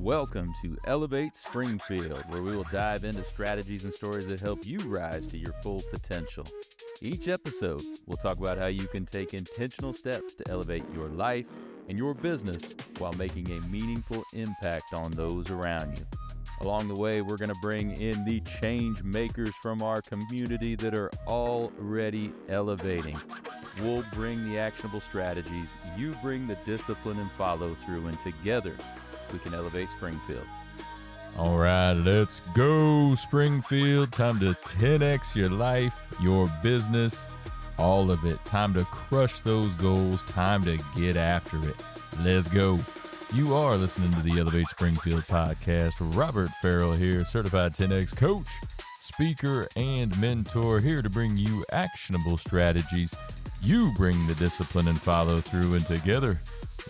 Welcome to Elevate Springfield, where we will dive into strategies and stories that help you rise to your full potential. Each episode, we'll talk about how you can take intentional steps to elevate your life and your business while making a meaningful impact on those around you. Along the way, we're going to bring in the change makers from our community that are already elevating. We'll bring the actionable strategies, you bring the discipline and follow through, and together we can elevate Springfield. All right, let's go, Springfield. Time to 10x your life, your business, all of it. Time to crush those goals. Time to get after it. Let's go. You are listening to the Elevate Springfield podcast. Robert Farrell here, certified 10X coach, speaker, and mentor, here to bring you actionable strategies. You bring the discipline and follow through, and together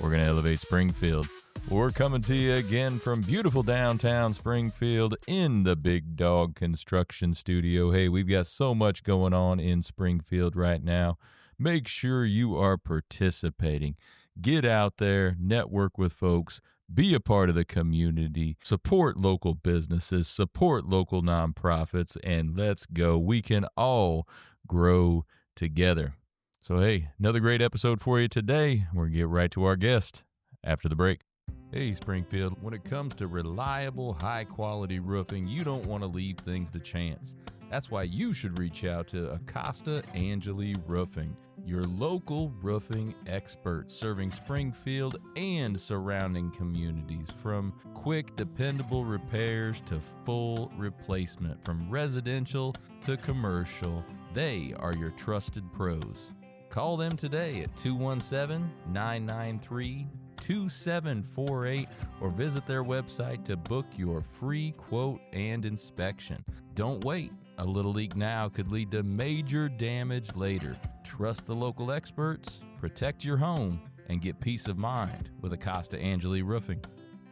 we're going to elevate Springfield. We're coming to you again from beautiful downtown Springfield in the Big Dog Construction Studio. Hey, we've got so much going on in Springfield right now. Make sure you are participating. Get out there, network with folks, be a part of the community, support local businesses, support local nonprofits, and let's go. We can all grow together. So, hey, another great episode for you today. We're going to get right to our guest after the break. Hey, Springfield, when it comes to reliable, high-quality roofing, you don't want to leave things to chance. That's why you should reach out to Acosta Angeli Roofing, your local roofing expert, serving Springfield and surrounding communities. From quick, dependable repairs to full replacement, from residential to commercial, they are your trusted pros. Call them today at 217-993-2748 or visit their website to book your free quote and inspection. Don't wait. A little leak now could lead to major damage later. Trust the local experts, protect your home, and get peace of mind with Acosta Angeli Roofing.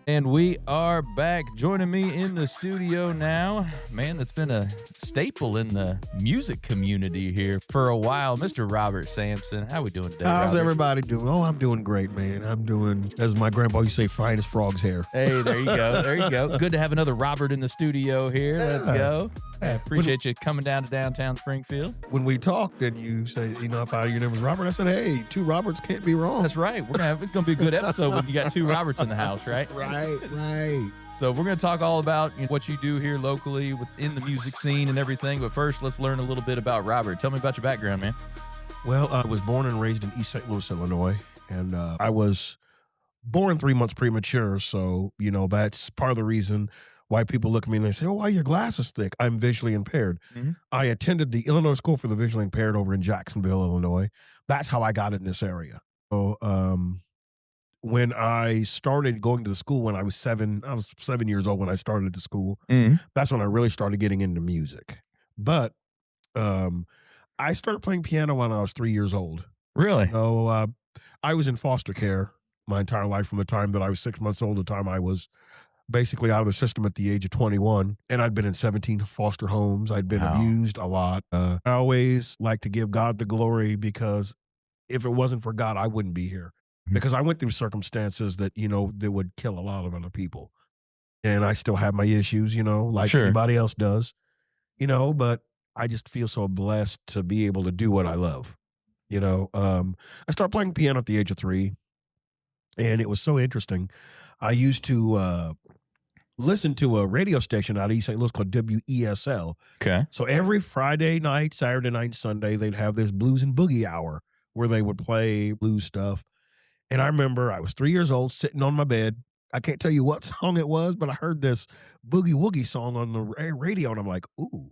And we are back. Joining me in the studio now, man, that's been a staple in the music community here for a while, Mr. Robert Sampson. How we doing today, How's Robert? everybody doing? Oh, I'm doing great, man. I'm doing, as my grandpa used to say, fine as frog's hair. Hey, there you go. There you go. Good to have another Robert in the studio here. Let's go. I appreciate you coming down to downtown Springfield. When we talked and you say, if your name was Robert, I said, hey, two Roberts can't be wrong. That's right. It's gonna be a good episode when you got two Roberts in the house, right? Right. So we're going to talk all about what you do here locally within the music scene and everything. But first, let's learn a little bit about Robert. Tell me about your background, man. Well, I was born and raised in East St. Louis, Illinois, and I was born 3 months premature. So, that's part of the reason why people look at me and they say, oh, why are your glasses thick? I'm visually impaired. Mm-hmm. I attended the Illinois School for the Visually Impaired over in Jacksonville, Illinois. That's how I got in this area. So, when I started going to the school when I was 7 years old when I started the school. Mm-hmm. That's when I really started getting into music. But I started playing piano when I was 3 years old. Really? So I was in foster care my entire life from the time that I was 6 months old to the time I was basically out of the system at the age of 21. And I'd been in 17 foster homes. I'd been abused a lot. I always like to give God the glory because if it wasn't for God, I wouldn't be here. Because I went through circumstances that, that would kill a lot of other people. And I still have my issues, like anybody else does, but I just feel so blessed to be able to do what I love. I started playing piano at the age of 3, and it was so interesting. I used to listen to a radio station out of East St. Louis called WESL. Okay. So every Friday night, Saturday night, Sunday, they'd have this blues and boogie hour where they would play blues stuff. And I remember I was 3 years old sitting on my bed. I can't tell you what song it was, but I heard this Boogie Woogie song on the radio, and I'm like, ooh.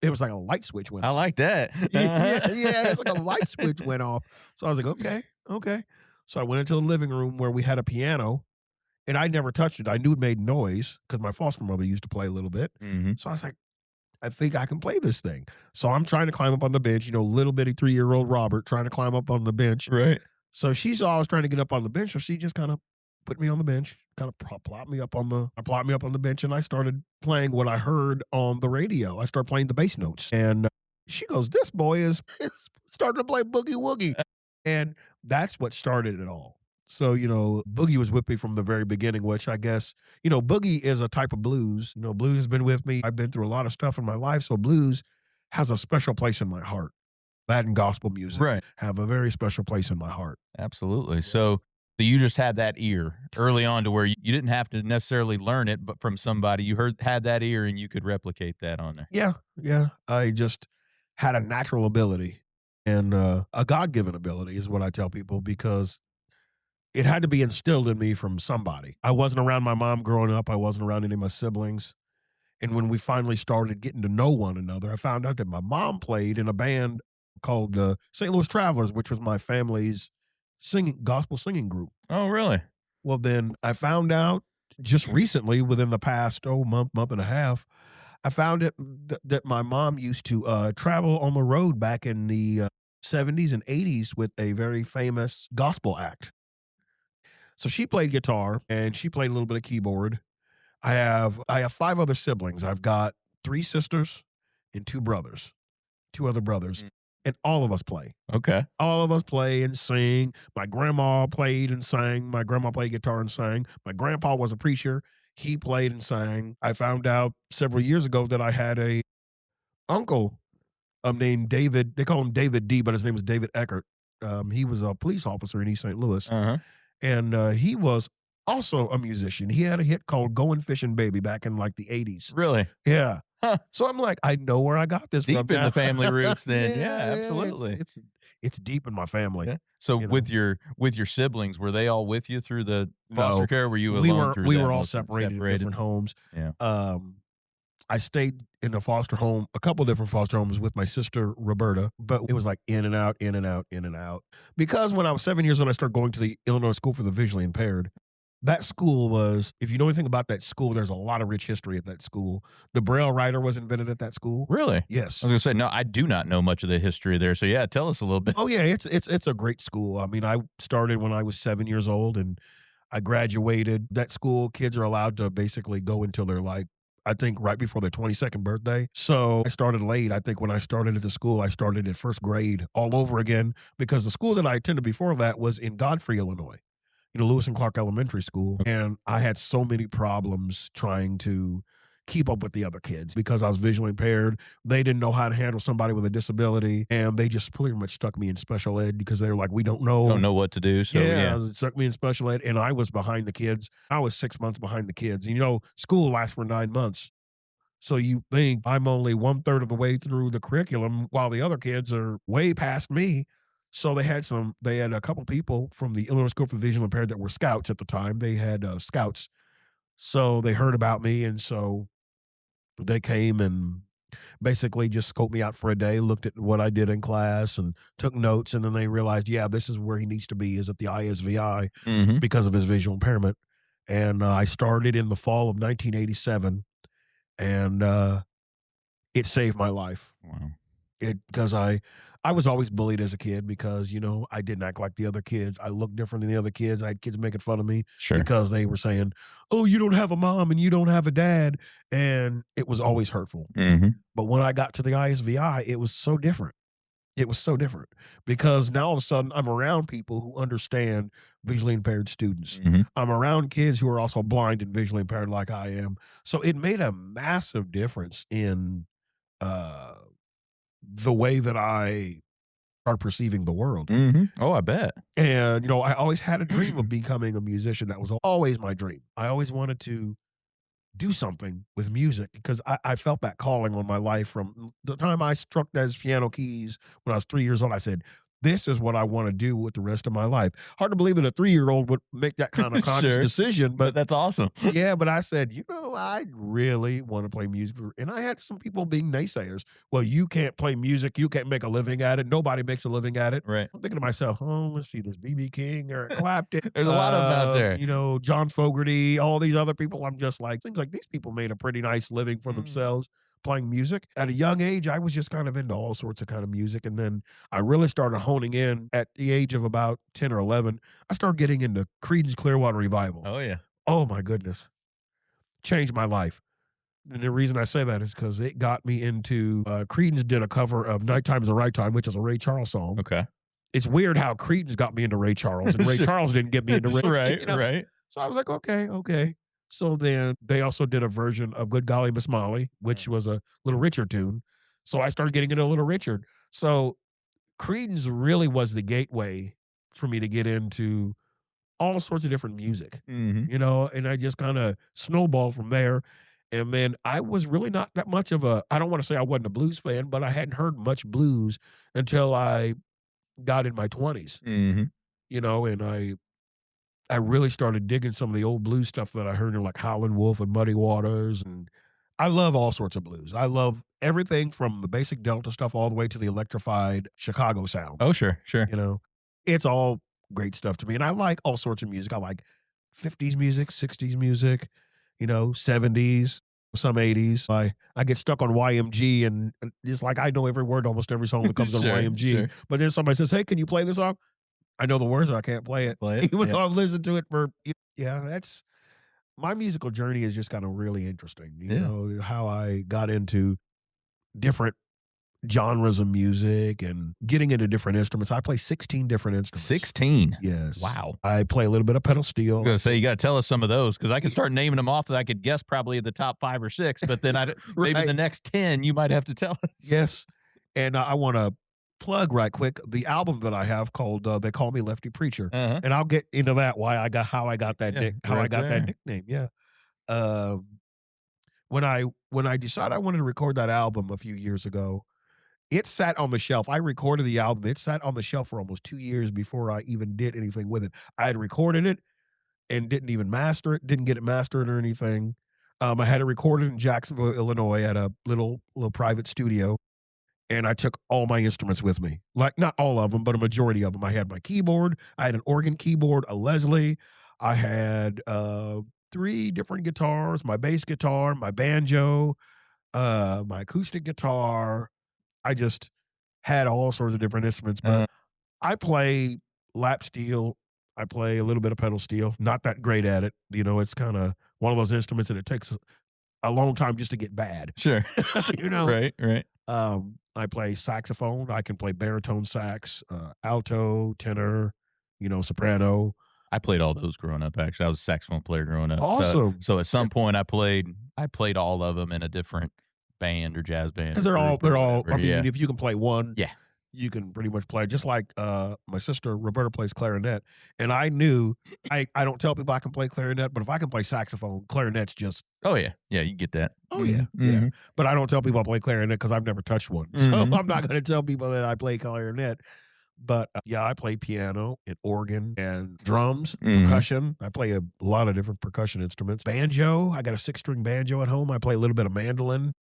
It was like a light switch went off. I like that. yeah, it's like a light switch went off. So I was like, okay. So I went into the living room where we had a piano, and I never touched it. I knew it made noise because my foster mother used to play a little bit. Mm-hmm. So I was like, I think I can play this thing. So I'm trying to climb up on the bench, little bitty 3-year-old Robert trying to climb up on the bench. Right. So she's always trying to get up on the bench, so she just kind of put me on the bench, kind of plopped me up on the bench, and I started playing what I heard on the radio. I started playing the bass notes, and she goes, "This boy is starting to play boogie woogie," and that's what started it all. So, Boogie was with me from the very beginning, which I guess, Boogie is a type of blues. Blues has been with me. I've been through a lot of stuff in my life. So blues has a special place in my heart. That and gospel music Right. have a very special place in my heart. Absolutely. So you just had that ear early on to where you didn't have to necessarily learn it, but from somebody you had that ear and you could replicate that on there. Yeah. Yeah. I just had a natural ability and a God given ability is what I tell people because it had to be instilled in me from somebody. I wasn't around my mom growing up. I wasn't around any of my siblings. And when we finally started getting to know one another, I found out that my mom played in a band called the St. Louis Travelers, which was my family's gospel singing group. Oh, really? Well, then I found out just recently, within the past month and a half, I found it that my mom used to travel on the road back in the 70s and 80s with a very famous gospel act. So she played guitar and she played a little bit of keyboard. I have 5 other siblings. I've got 3 sisters and 2 brothers, 2 other brothers, and all of us play. Okay. All of us play and sing. My grandma played and sang. My grandma played guitar and sang. My grandpa was a preacher. He played and sang. I found out several years ago that I had a uncle named David. They call him David D, but his name is David Eckert. He was a police officer in East St. Louis. Uh-huh. And he was also a musician. He had a hit called Goin' Fishin' Baby back in like the 80s. Really? Yeah. Huh. So I'm like, I know where I got this Deep from. in now. the family roots then. Yeah, Absolutely. It's deep in my family. Yeah. So with your siblings, were they all with you through the foster No, care? Were you alone through we that were all mostly? separated in different homes. Yeah. I stayed in a foster home, a couple different foster homes with my sister Roberta, but it was like in and out, in and out, in and out. Because when I was 7 years old, I started going to the Illinois School for the Visually Impaired. That school was, if you know anything about that school, there's a lot of rich history at that school. The Braille writer was invented at that school. Really? Yes. I was going to say, no, I do not know much of the history there. So yeah, tell us a little bit. Oh yeah, it's a great school. I mean, I started when I was 7 years old and I graduated. That school, kids are allowed to basically go until they're like, I think right before their 22nd birthday. So I started late. I think when I started at the school, I started at first grade all over again because the school that I attended before that was in Godfrey, Illinois, Lewis and Clark Elementary School. And I had so many problems trying to keep up with the other kids because I was visually impaired. They didn't know how to handle somebody with a disability. And they just pretty much stuck me in special ed because they were like, we don't know. Don't know what to do. So yeah. It stuck me in special ed. And I was behind the kids. I was 6 months behind the kids. And, school lasts for 9 months. So you think I'm only 1/3 of the way through the curriculum while the other kids are way past me. So they had a couple people from the Illinois School for the Visually Impaired that were scouts at the time. They had scouts. So they heard about me. And so they came and basically just scoped me out for a day, looked at what I did in class and took notes. And then they realized, yeah, this is where he needs to be, is at the ISVI because of his visual impairment. And I started in the fall of 1987 and it saved my life. Wow. Because I was always bullied as a kid because, I didn't act like the other kids. I looked different than the other kids. I had kids making fun of me because they were saying, oh, you don't have a mom and you don't have a dad. And it was always hurtful. But when I got to the ISVI, it was so different. It was so different because now all of a sudden I'm around people who understand visually impaired students. I'm around kids who are also blind and visually impaired like I am. So it made a massive difference in the way that I are perceiving the world. Oh, I bet. And, I always had a dream of becoming a musician. That was always my dream. I always wanted to do something with music because I felt that calling on my life from the time I struck those piano keys when I was 3 years old. I said, this is what I want to do with the rest of my life. Hard to believe that a 3-year-old would make that kind of conscious decision, but that's awesome. Yeah, but I said, I really want to play music. And I had some people being naysayers. Well, you can't play music. You can't make a living at it. Nobody makes a living at it. Right. I'm thinking to myself, let's see this B.B. King, Eric Clapton. There's a lot of them out there. John Fogerty, all these other people. I'm just like, seems like these people made a pretty nice living for themselves playing music. At a young age, I was just kind of into all sorts of kind of music. And then I really started honing in at the age of about 10 or 11. I started getting into Creedence Clearwater Revival. Oh, yeah. Oh, my goodness. Changed my life. And the reason I say that is because it got me into, Creedence did a cover of Nighttime's the Right Time, which is a Ray Charles song. Okay. it's weird how Creedence got me into Ray Charles, and Ray Sure. Charles didn't get me into Ray. Right, right. So I was like, okay. So then they also did a version of Good Golly Miss Molly, which was a Little Richard tune. So I started getting into Little Richard. So Creedence really was the gateway for me to get into all sorts of different music, Mhm. and I just kind of snowballed from there. And then I was really not that much of I don't want to say I wasn't a blues fan, but I hadn't heard much blues until I got in my 20s, Mhm. and I really started digging some of the old blues stuff that I heard in like Howlin' Wolf and Muddy Waters. And I love all sorts of blues. I love everything from the basic Delta stuff all the way to the electrified Chicago sound. Oh, sure. It's all great stuff to me. And I like all sorts of music. I like 50s music, 60s music, 70s, some 80s. I get stuck on YMG, and it's like I know every word, almost every song that comes on Sure, YMG. sure. But then somebody says, "Hey, can you play this song?" I know the words, I can't play it. Even though I've listened to it for, that's my musical journey is just kind of really interesting. How I got into different genres of music and getting into different instruments. I play 16 different instruments. 16. Yes. Wow. I play a little bit of pedal steel. I'm going to say, you got to tell us some of those, because I can start naming them off that I could guess probably the top 5 or 6, but then maybe Right. the next 10 you might have to tell us. Yes. And I want to plug right quick the album that I have called They Call Me Lefty Preacher. Uh-huh. And I'll get into that, how I got that that nickname. Yeah. When I decided I wanted to record that album a few years ago, it sat on the shelf. I recorded the album. It sat on the shelf for almost 2 years before I even did anything with it. I had recorded it and didn't even master it, didn't get it mastered or anything. I had it recorded in Jacksonville, Illinois at a little private studio. And I took all my instruments with me. Like, not all of them, but a majority of them. I had my keyboard. I had an organ keyboard, a Leslie. I had 3 different guitars, my bass guitar, my banjo, my acoustic guitar. I just had all sorts of different instruments. But I play lap steel. I play a little bit of pedal steel. Not that great at it. It's kind of one of those instruments that it takes a long time just to get bad. Sure. Right. I play saxophone. I can play baritone sax, alto, tenor, soprano. I played all those growing up, actually. I was a saxophone player growing up. Awesome. So at some point I played all of them in a different band or jazz band. Because they're all, I mean, if you can play one, yeah, you can pretty much play. Just like my sister Roberta plays clarinet, and I knew I don't tell people I can play clarinet, but if I can play saxophone, clarinet's just you get that. Yeah. But I don't tell people I play clarinet because I've never touched one, so I'm not going to tell people that I play clarinet. But I play piano and organ and drums, percussion. I play a lot of different percussion instruments. Banjo. I got a 6-string banjo at home. I play a little bit of mandolin.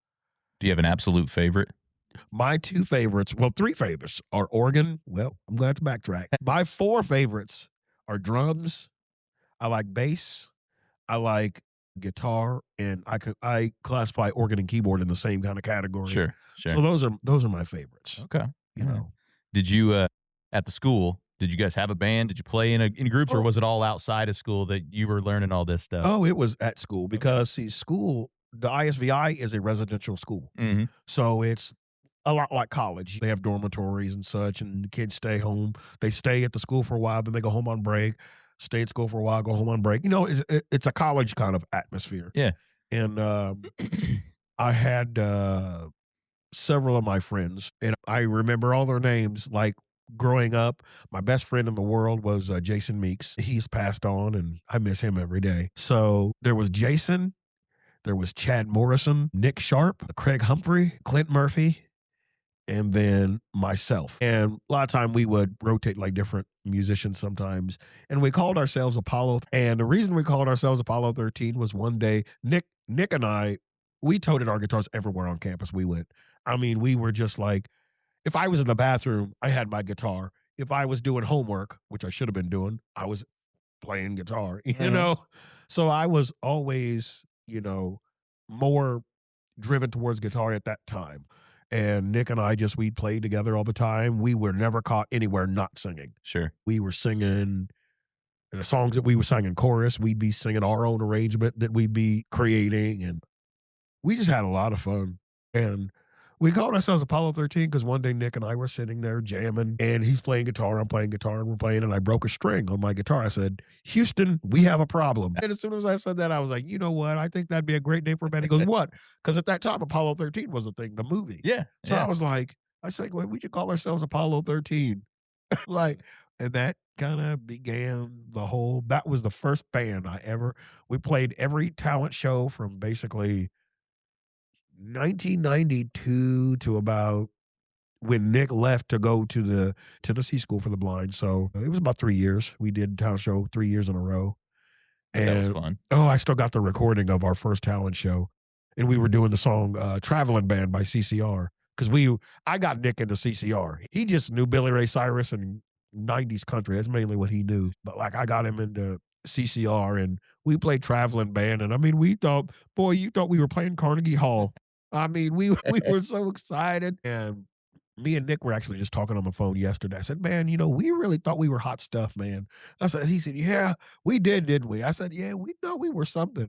Do you have an absolute favorite? My 2 favorites, 3 favorites are organ. Well, I'm going to have to backtrack. My 4 favorites are drums. I like bass. I like guitar, and I classify organ and keyboard in the same kind of category. Sure. So those are my favorites. Okay. You know. Did you at the school? Did you guys have a band? Did you play in groups, or was it all outside of school that you were learning all this stuff? Oh, it was at school because school. The ISVI is a residential school, so it's a lot like college. They have dormitories and such, and the kids stay home. They stay at the school for a while, then they go home on break. Stay at school for a while, go home on break. It's a college kind of atmosphere. Yeah. And I had several of my friends, and I remember all their names. Like growing up, my best friend in the world was Jason Meeks. He's passed on, and I miss him every day. So there was Jason, there was Chad Morrison, Nick Sharp, Craig Humphrey, Clint Murphy, and then myself. And a lot of time we would rotate like different musicians sometimes. And we called ourselves Apollo. And the reason we called ourselves Apollo 13 was one day, Nick and I, we toted our guitars everywhere on campus we went. I mean, we were just like, if I was in the bathroom, I had my guitar. If I was doing homework, which I should have been doing, I was playing guitar, you know? So I was always, more driven towards guitar at that time. And Nick and I we played together all the time. We were never caught anywhere not singing. Sure. We were singing, and the songs that we were singing chorus, we'd be singing our own arrangement that we'd be creating. And we just had a lot of fun. And We called ourselves Apollo 13 because one day Nick and I were sitting there jamming, and he's playing guitar, I'm playing guitar, and we're playing, and I broke a string on my guitar. I said, Houston, we have a problem. And as soon as I said that, I was like, you know what? I think that'd be a great name for a band. He goes, what? Because at that time, Apollo 13 was a thing, the movie. Yeah. So Yeah. I was like, well, we should call ourselves Apollo 13. Like, and that kind of began that was the first band we played every talent show from basically 1992 to about when Nick left to go to the Tennessee School for the Blind. So it was about 3 years. We did talent show 3 years in a row. That was And fun. I still got the recording of our first talent show. And we were doing the song Traveling Band by CCR. Because I got Nick into CCR. He just knew Billy Ray Cyrus and 90s country. That's mainly what he knew. But like I got him into CCR and we played Traveling Band. And I mean, you thought we were playing Carnegie Hall. I mean, we were so excited. And me and Nick were actually just talking on the phone yesterday. I said, man, we really thought we were hot stuff, man. He said, yeah, we did, didn't we? I said, yeah, we thought we were something.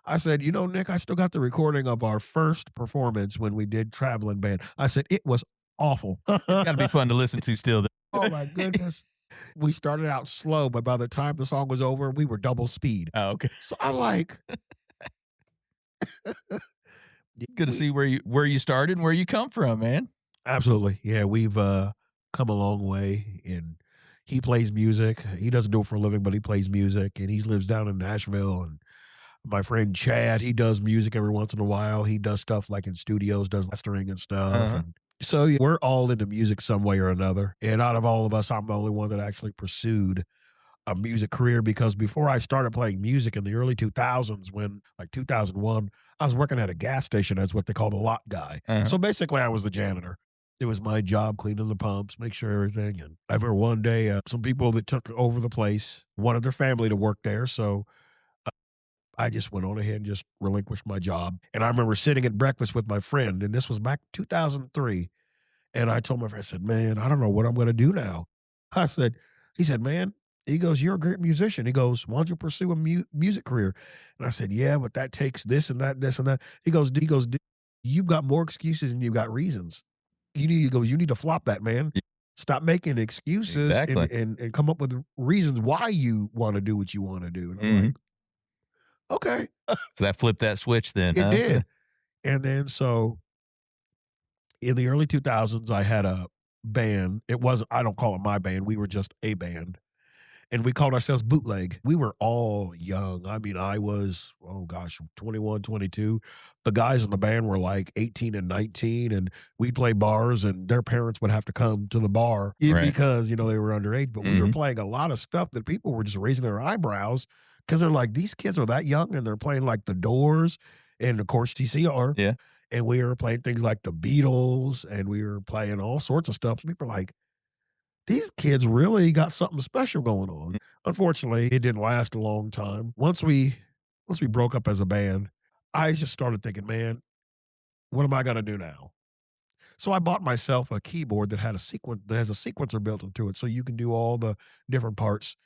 I said, Nick, I still got the recording of our first performance when we did Traveling Band. I said, it was awful. It's got to be fun to listen to still. Oh, my goodness. We started out slow, but by the time the song was over, we were double speed. Oh, okay. So I'm like... Good to see where you started and where you come from, man. Absolutely. Yeah, we've come a long way, and he plays music. He doesn't do it for a living, but he plays music, and he lives down in Nashville. And my friend Chad, he does music every once in a while. He does stuff like in studios, does mastering and stuff. Uh-huh. And so yeah, we're all into music some way or another. And out of all of us, I'm the only one that actually pursued a music career, because before I started playing music in the early 2000s, when like 2001, I was working at a gas station as what they call the lot guy. Uh-huh. So basically I was the janitor. It was my job cleaning the pumps, make sure everything. And I remember one day, some people that took over the place wanted their family to work there. So I just went on ahead and just relinquished my job. And I remember sitting at breakfast with my friend, and this was back 2003. And I told my friend, I said, man, I don't know what I'm going to do now. He said, man, he goes, you're a great musician. He goes, why don't you pursue a music career? And I said, yeah, but that takes this and that, this and that. He goes, you've got more excuses than you've got reasons. You need to flop that, man. Stop making excuses. Exactly. and come up with reasons why you want to do what you want to do. And I'm like, okay. So that flipped that switch then. It did. And then so in the early 2000s, I had a band. I don't call it my band. We were just a band. And we called ourselves Bootleg. We were all young. I mean, I was, 21, 22. The guys in the band were like 18 and 19, and we'd play bars, and their parents would have to come to the bar because, they were underage. But we were playing a lot of stuff that people were just raising their eyebrows because they're like, these kids are that young, and they're playing like The Doors and, of course, TCR. Yeah. And we were playing things like the Beatles, and we were playing all sorts of stuff. People are like, these kids really got something special going on. Unfortunately, it didn't last a long time. Once we broke up as a band, I just started thinking, man, what am I going to do now? So I bought myself a keyboard that has a sequencer built into it, so you can do all the different parts.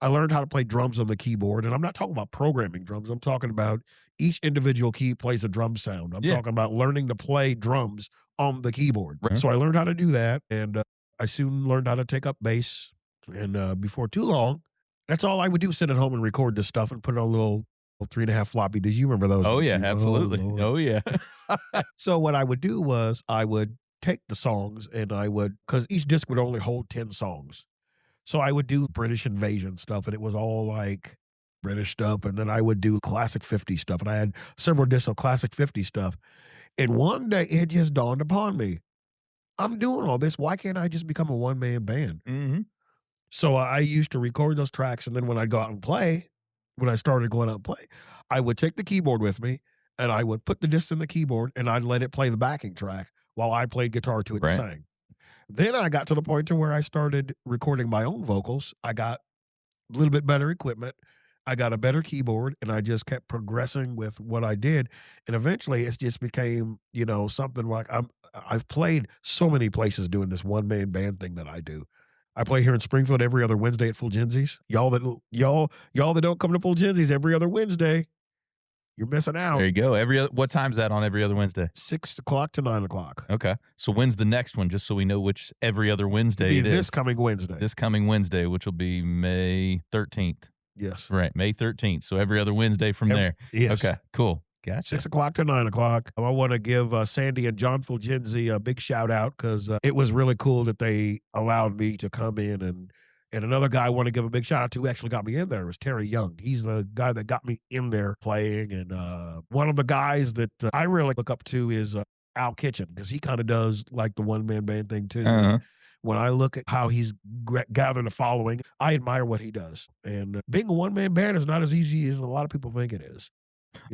I learned how to play drums on the keyboard, and I'm not talking about programming drums. I'm talking about each individual key plays a drum sound. I'm talking about learning to play drums on the keyboard. Right. So I learned how to do that, and I soon learned how to take up bass. And before too long, that's all I would do, sit at home and record this stuff and put it on a little 3.5 floppy. Did you remember those? Oh, yeah, absolutely. Oh, yeah. So what I would do was I would take the songs, and because each disc would only hold 10 songs. So I would do British Invasion stuff, and it was all like British stuff. And then I would do classic 50 stuff, and I had several discs of classic 50 stuff. And one day it just dawned upon me, I'm doing all this. Why can't I just become a one-man band? Mm-hmm. So I used to record those tracks, and then when I started going out and play, I would take the keyboard with me, and I would put the disc in the keyboard, and I'd let it play the backing track while I played guitar to it and sang. Then I got to the point to where I started recording my own vocals. I got a little bit better equipment. I got a better keyboard, and I just kept progressing with what I did. And eventually it just became, something like I've played so many places doing this one-man band thing that I do. I play here in Springfield every other Wednesday at Fulgenzi's. Y'all that don't come to Fulgenzi's every other Wednesday, you're missing out. There you go. What time's that on every other Wednesday? 6 o'clock to 9 o'clock. Okay. So when's the next one, just so we know which every other Wednesday it is? This coming Wednesday. This coming Wednesday, which will be May 13th. Yes. Right, May 13th. So every other Wednesday from there. Yes. Okay, cool. Gotcha. 6 o'clock to 9 o'clock. I want to give Sandy and John Fulgenzi a big shout out because it was really cool that they allowed me to come in. And another guy I want to give a big shout out to who actually got me in there was Terry Young. He's the guy that got me in there playing. And one of the guys that I really look up to is Al Kitchen, because he kind of does like the one-man band thing too. Uh-huh. When I look at how he's gathered a following, I admire what he does. And being a one-man band is not as easy as a lot of people think it is.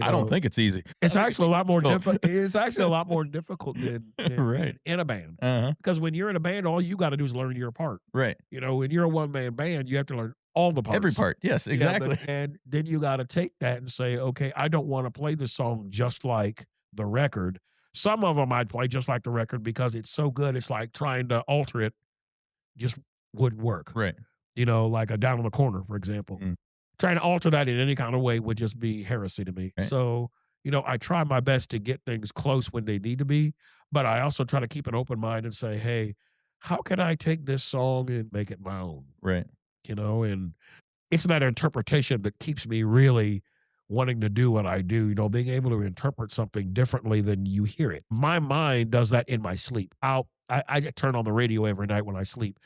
I don't think it's easy. It's actually a lot more difficult. It's actually a lot more difficult than Right. in a band. Uh-huh. Because when you're in a band, all you got to do is learn your part. Right. When you're a one-man band, you have to learn all the parts. Every part. Yes, exactly. And then you got to take that and say, okay, I don't want to play this song just like the record. Some of them I'd play just like the record because it's so good. It's like trying to alter it just wouldn't work. Right. Like a Down on the Corner, for example. Mm. Trying to alter that in any kind of way would just be heresy to me. Right. So, I try my best to get things close when they need to be, but I also try to keep an open mind and say, hey, how can I take this song and make it my own? Right. And it's that interpretation that keeps me really wanting to do what I do, being able to interpret something differently than you hear it. My mind does that in my sleep. I turn on the radio every night when I sleep,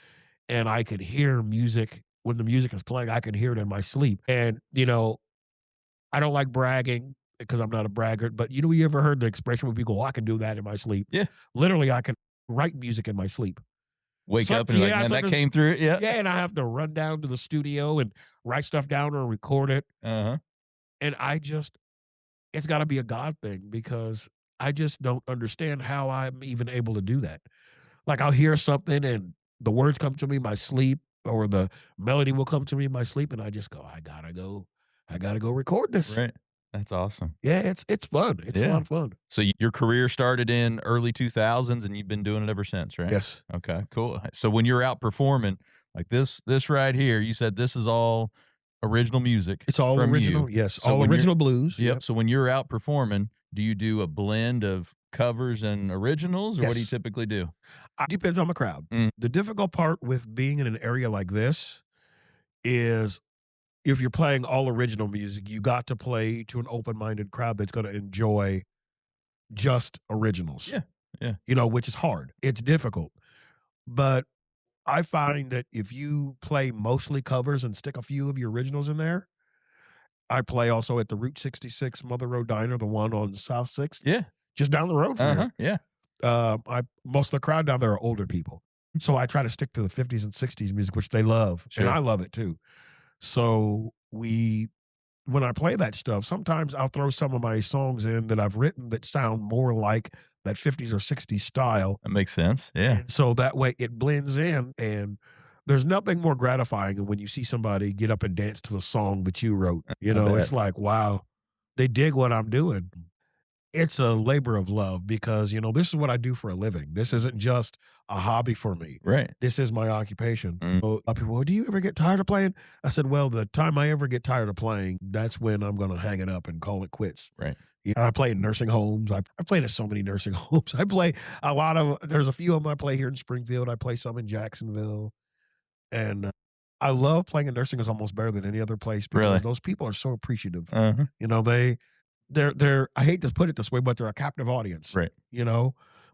and I can hear music. When the music is playing, I can hear it in my sleep. And, I don't like bragging because I'm not a braggart, but you ever heard the expression when people go, I can do that in my sleep? Yeah. Literally, I can write music in my sleep. Wake up and man, that came through it. Yeah. Yeah, and I have to run down to the studio and write stuff down or record it. Uh-huh. And it's got to be a God thing because I just don't understand how I'm even able to do that. Like I'll hear something and the words come to me in my sleep, or the melody will come to me in my sleep, and I just go, I gotta go record this. Right. That's awesome. Yeah, it's fun. It's a lot of fun. So your career started in early 2000s and you've been doing it ever since, right? Yes. Okay, cool. So when you're out performing, like this right here, you said this is all original music. It's all from original. you. Yes, So all when original blues. Yep. So when you're out performing, do you do a blend of covers and originals, or what do you Yes. typically do? It depends on the crowd. Mm. The difficult part with being in an area like this is if you're playing all original music, you got to play to an open-minded crowd that's going to enjoy just originals. Yeah. Which is hard. It's difficult. But I find that if you play mostly covers and stick a few of your originals in there, I play also at the Route 66 Mother Road Diner, the one on South 6th. Yeah. Just down the road from Uh-huh. Yeah. here. Most of the crowd down there are older people. So I try to stick to the 50s and 60s music, which they love. Sure. And I love it too. So when I play that stuff, sometimes I'll throw some of my songs in that I've written that sound more like that 50s or 60s style. That makes sense. Yeah. And so that way it blends in, and there's nothing more gratifying than when you see somebody get up and dance to the song that you wrote. It's like, wow, they dig what I'm doing. It's a labor of love because, this is what I do for a living. This isn't just a hobby for me. Right. This is my occupation. Mm. So people, well, do you ever get tired of playing? I said, well, the time I ever get tired of playing, that's when I'm going to hang it up and call it quits. Right. I play in nursing homes. I played at so many nursing homes. I play there's a few of them I play here in Springfield. I play some in Jacksonville. And I love playing in nursing homes almost better than any other place because Really? those people are so appreciative. Uh-huh. They're I hate to put it this way, but they're a captive audience. Right.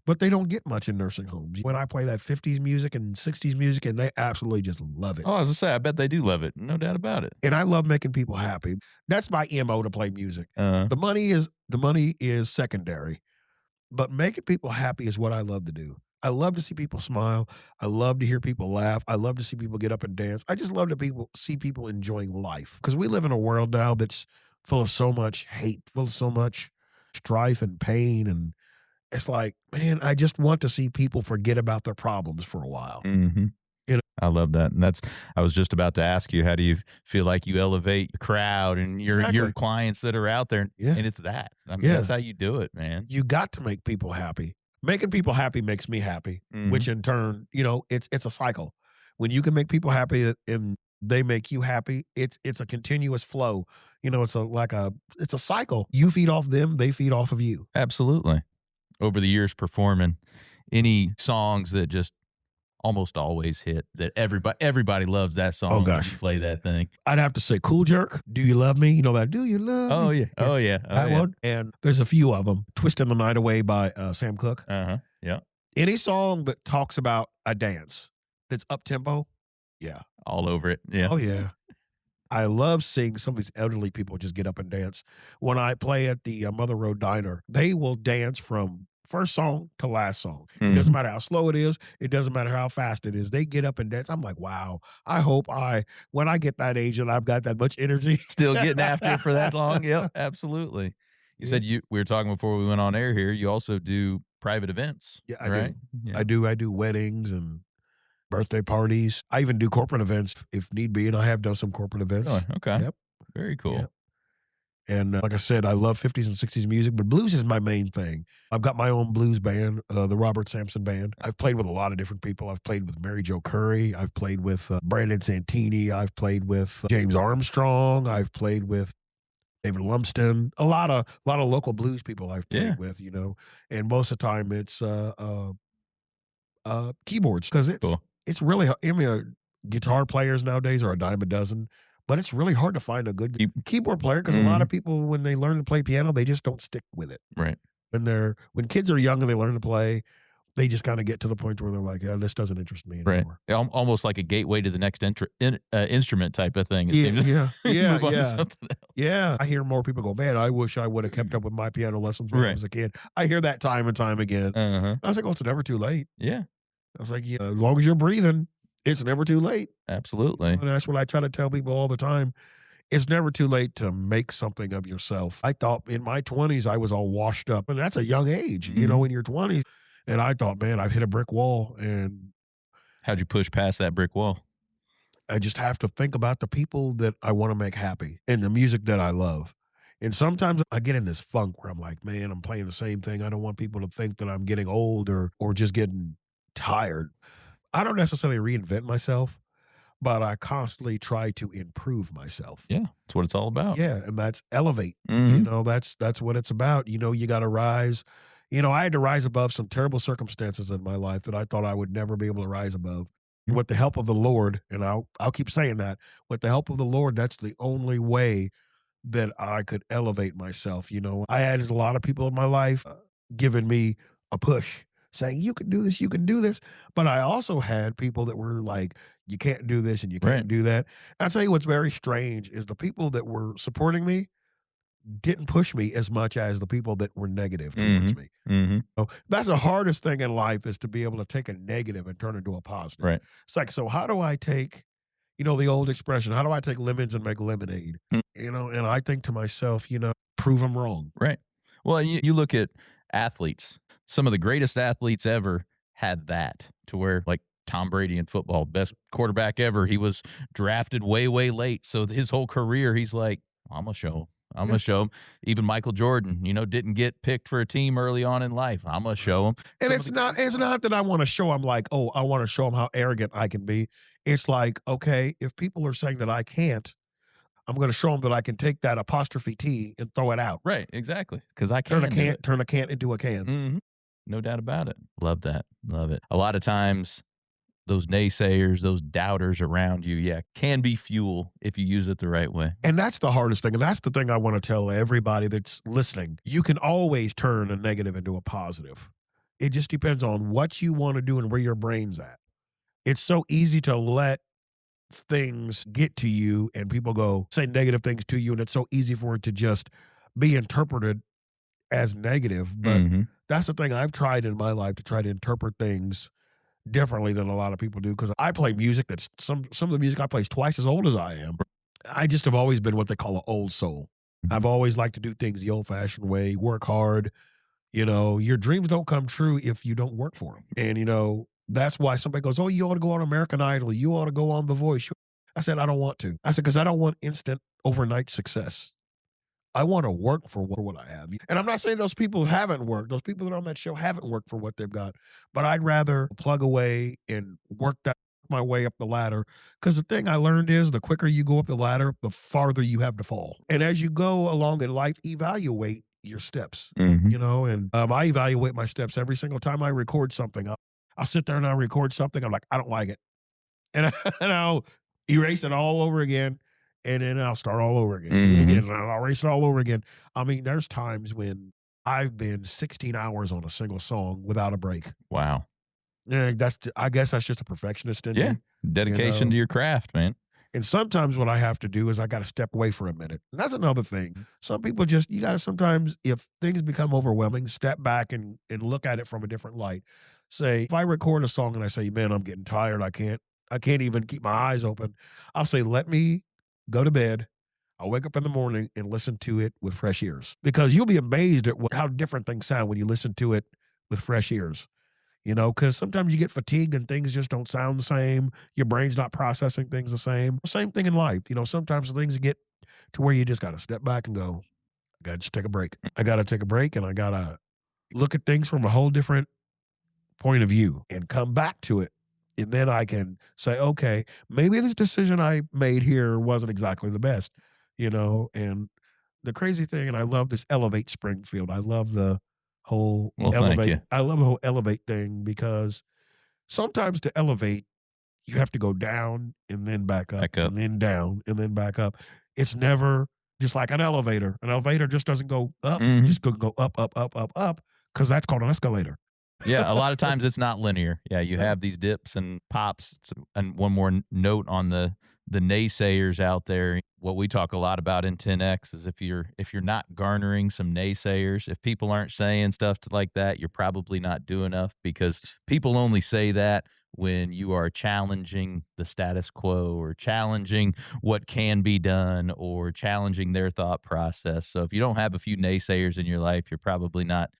But they don't get much in nursing homes. When I play that 50s music and 60s music, and they absolutely just love it. Oh, I was going to say, I bet they do love it. No doubt about it. And I love making people happy. That's my MO to play music. Uh-huh. The money is secondary, but making people happy is what I love to do. I love to see people smile. I love to hear people laugh. I love to see people get up and dance. I just love to see people enjoying life because we live in a world now that's full of so much hate, full of so much strife and pain. And it's like, man, I just want to see people forget about their problems for a while. Mm-hmm. I love that. And I was just about to ask you, how do you feel like you elevate the crowd and your clients that are out there? Yeah. And it's that. I mean, that's how you do it, man. You got to make people happy. Making people happy makes me happy, which in turn, it's a cycle. When you can make people happy and they make you happy, it's a continuous flow. it's a cycle. You feed off them, they feed off of you. Absolutely. Over the years performing, any songs that just almost always hit, that everybody loves that song. Oh, when gosh. you play that thing. I'd have to say Cool Jerk, Do You Love Me? You know that, Do You Love Oh Me? yeah. Oh yeah. Oh, That yeah. one. And there's a few of them. Twisting the Night Away by Sam Cooke. Yeah. Any song that talks about a dance that's up-tempo, yeah. All over it. Yeah. Oh, yeah. I love seeing some of these elderly people just get up and dance. When I play at the Mother Road Diner, they will dance from first song to last song. It doesn't matter how slow it is. It doesn't matter how fast it is. They get up and dance. I'm like, wow. I hope when I get that age and I've got that much energy. Still getting after it for that long. Yep. Absolutely. You said we were talking before we went on air here. You also do private events. Yeah, I right? do. Yeah. I do weddings and birthday parties. I even do corporate events if need be, and I have done some corporate events. Really? Okay. Yep. Very cool. Yep. And like I said, I love 50s and 60s music, but blues is my main thing. I've got my own blues band, the Robert Sampson Band. I've played with a lot of different people. I've played with Mary Jo Curry. I've played with Brandon Santini. I've played with James Armstrong. I've played with David Lumsden. A lot of local blues people I've played with, and most of the time it's keyboards, because it's really, guitar players nowadays are a dime a dozen, but it's really hard to find a good keyboard player, because a lot of people, when they learn to play piano, they just don't stick with it. Right. When kids are young and they learn to play, they just kind of get to the point where they're like, yeah, this doesn't interest me anymore. Right. Almost like a gateway to the next instrument type of thing. Yeah. Move on to something else. Yeah. I hear more people go, man, I wish I would have kept up with my piano lessons when I was a kid. I hear that time and time again. I was like, oh, it's never too late. Yeah. I was like, yeah, as long as you're breathing, it's never too late. Absolutely. And that's what I try to tell people all the time. It's never too late to make something of yourself. I thought in my 20s, I was all washed up, and that's a young age, in your 20s. And I thought, man, I've hit a brick wall. And how'd you push past that brick wall? I just have to think about the people that I want to make happy and the music that I love. And sometimes I get in this funk where I'm like, man, I'm playing the same thing. I don't want people to think that I'm getting old or just getting tired. I don't necessarily reinvent myself, but I constantly try to improve myself. Yeah, that's what it's all about. Yeah, and that's elevate. That's what it's about. You got to rise. I had to rise above some terrible circumstances in my life that I thought I would never be able to rise above. With the help of the Lord, and I'll keep saying that, with the help of the Lord, that's the only way that I could elevate myself. I had a lot of people in my life giving me a push, saying, you can do this, you can do this. But I also had people that were like, you can't do this and you can't do that. And I'll tell you what's very strange is the people that were supporting me didn't push me as much as the people that were negative towards me. So that's the hardest thing in life, is to be able to take a negative and turn it into a positive. Right. It's like, so how do I take, the old expression, how do I take lemons and make lemonade? And I think to myself, prove them wrong. Right. Well, you look at athletes. Some of the greatest athletes ever had that, to where, like Tom Brady in football, best quarterback ever. He was drafted way, way late. So his whole career, he's like, I'm going to show him. I'm going to show him. Even Michael Jordan, didn't get picked for a team early on in life. I'm going to show him. And it's not that I want to show him like, oh, I want to show him how arrogant I can be. It's like, okay, if people are saying that I can't, I'm going to show them that I can take that apostrophe T and throw it out. Right, exactly. Because I can turn a can't into a can. No doubt about it. Love that. Love it. A lot of times, those naysayers, those doubters around you, can be fuel if you use it the right way. And that's the hardest thing. And that's the thing I want to tell everybody that's listening. You can always turn a negative into a positive. It just depends on what you want to do and where your brain's at. It's so easy to let things get to you and people say negative things to you, and it's so easy for it to just be interpreted as negative. But that's the thing I've tried in my life, to try to interpret things differently than a lot of people do, because I play music that's some of the music I play is twice as old as I am. I just have always been what they call an old soul. I've always liked to do things the old-fashioned way, work hard. Your dreams don't come true if you don't work for them. And, that's why somebody goes, oh, you ought to go on American Idol. You ought to go on The Voice. I said, I don't want to. I said, because I don't want instant overnight success. I want to work for what I have. And I'm not saying those people haven't worked. Those people that are on that show haven't worked for what they've got. But I'd rather plug away and work that my way up the ladder. Because the thing I learned is the quicker you go up the ladder, the farther you have to fall. And as you go along in life, evaluate your steps, Mhm. you know, and I evaluate my steps every single time I record something. I'll sit there and I'll record something. I'm like, I don't like it. And, and I'll erase it all over again. And then I'll start all over again. Do it again. And I'll erase it all over again. I mean, there's times when I've been 16 hours on a single song without a break. Wow. Yeah, I guess that's just a perfectionist in me. Dedication to your craft, man. And sometimes what I have to do is I got to step away for a minute. And that's another thing. Some people you got to sometimes, if things become overwhelming, step back and look at it from a different light. Say, if I record a song and I say, man, I'm getting tired. I can't even keep my eyes open. I'll say, let me go to bed. I'll wake up in the morning and listen to it with fresh ears, because you'll be amazed at how different things sound when you listen to it with fresh ears. You know, because sometimes you get fatigued and things just don't sound the same. Your brain's not processing things the same. Same thing in life. You know, sometimes things get to where you just got to step back and go, I got to just take a break. I got to take a break, and I got to look at things from a whole different point of view and come back to it. And then I can say, okay, maybe this decision I made here wasn't exactly the best, you know. And the crazy thing, and I love this Elevate Springfield. I love the whole Thank you. I love the whole elevate thing, because sometimes to elevate, you have to go down and then back up, and then down and then back up. It's never just like an elevator. An elevator just doesn't go up, just go up, up, up, up, up, because that's called an escalator. Yeah, a lot of times it's not linear. Yeah, you have these dips and pops. And one more note on the naysayers out there. What we talk a lot about in 10X is if you're not garnering some naysayers, if people aren't saying stuff like that, you're probably not doing enough, because people only say that when you are challenging the status quo or challenging what can be done or challenging their thought process. So if you don't have a few naysayers in your life, you're probably not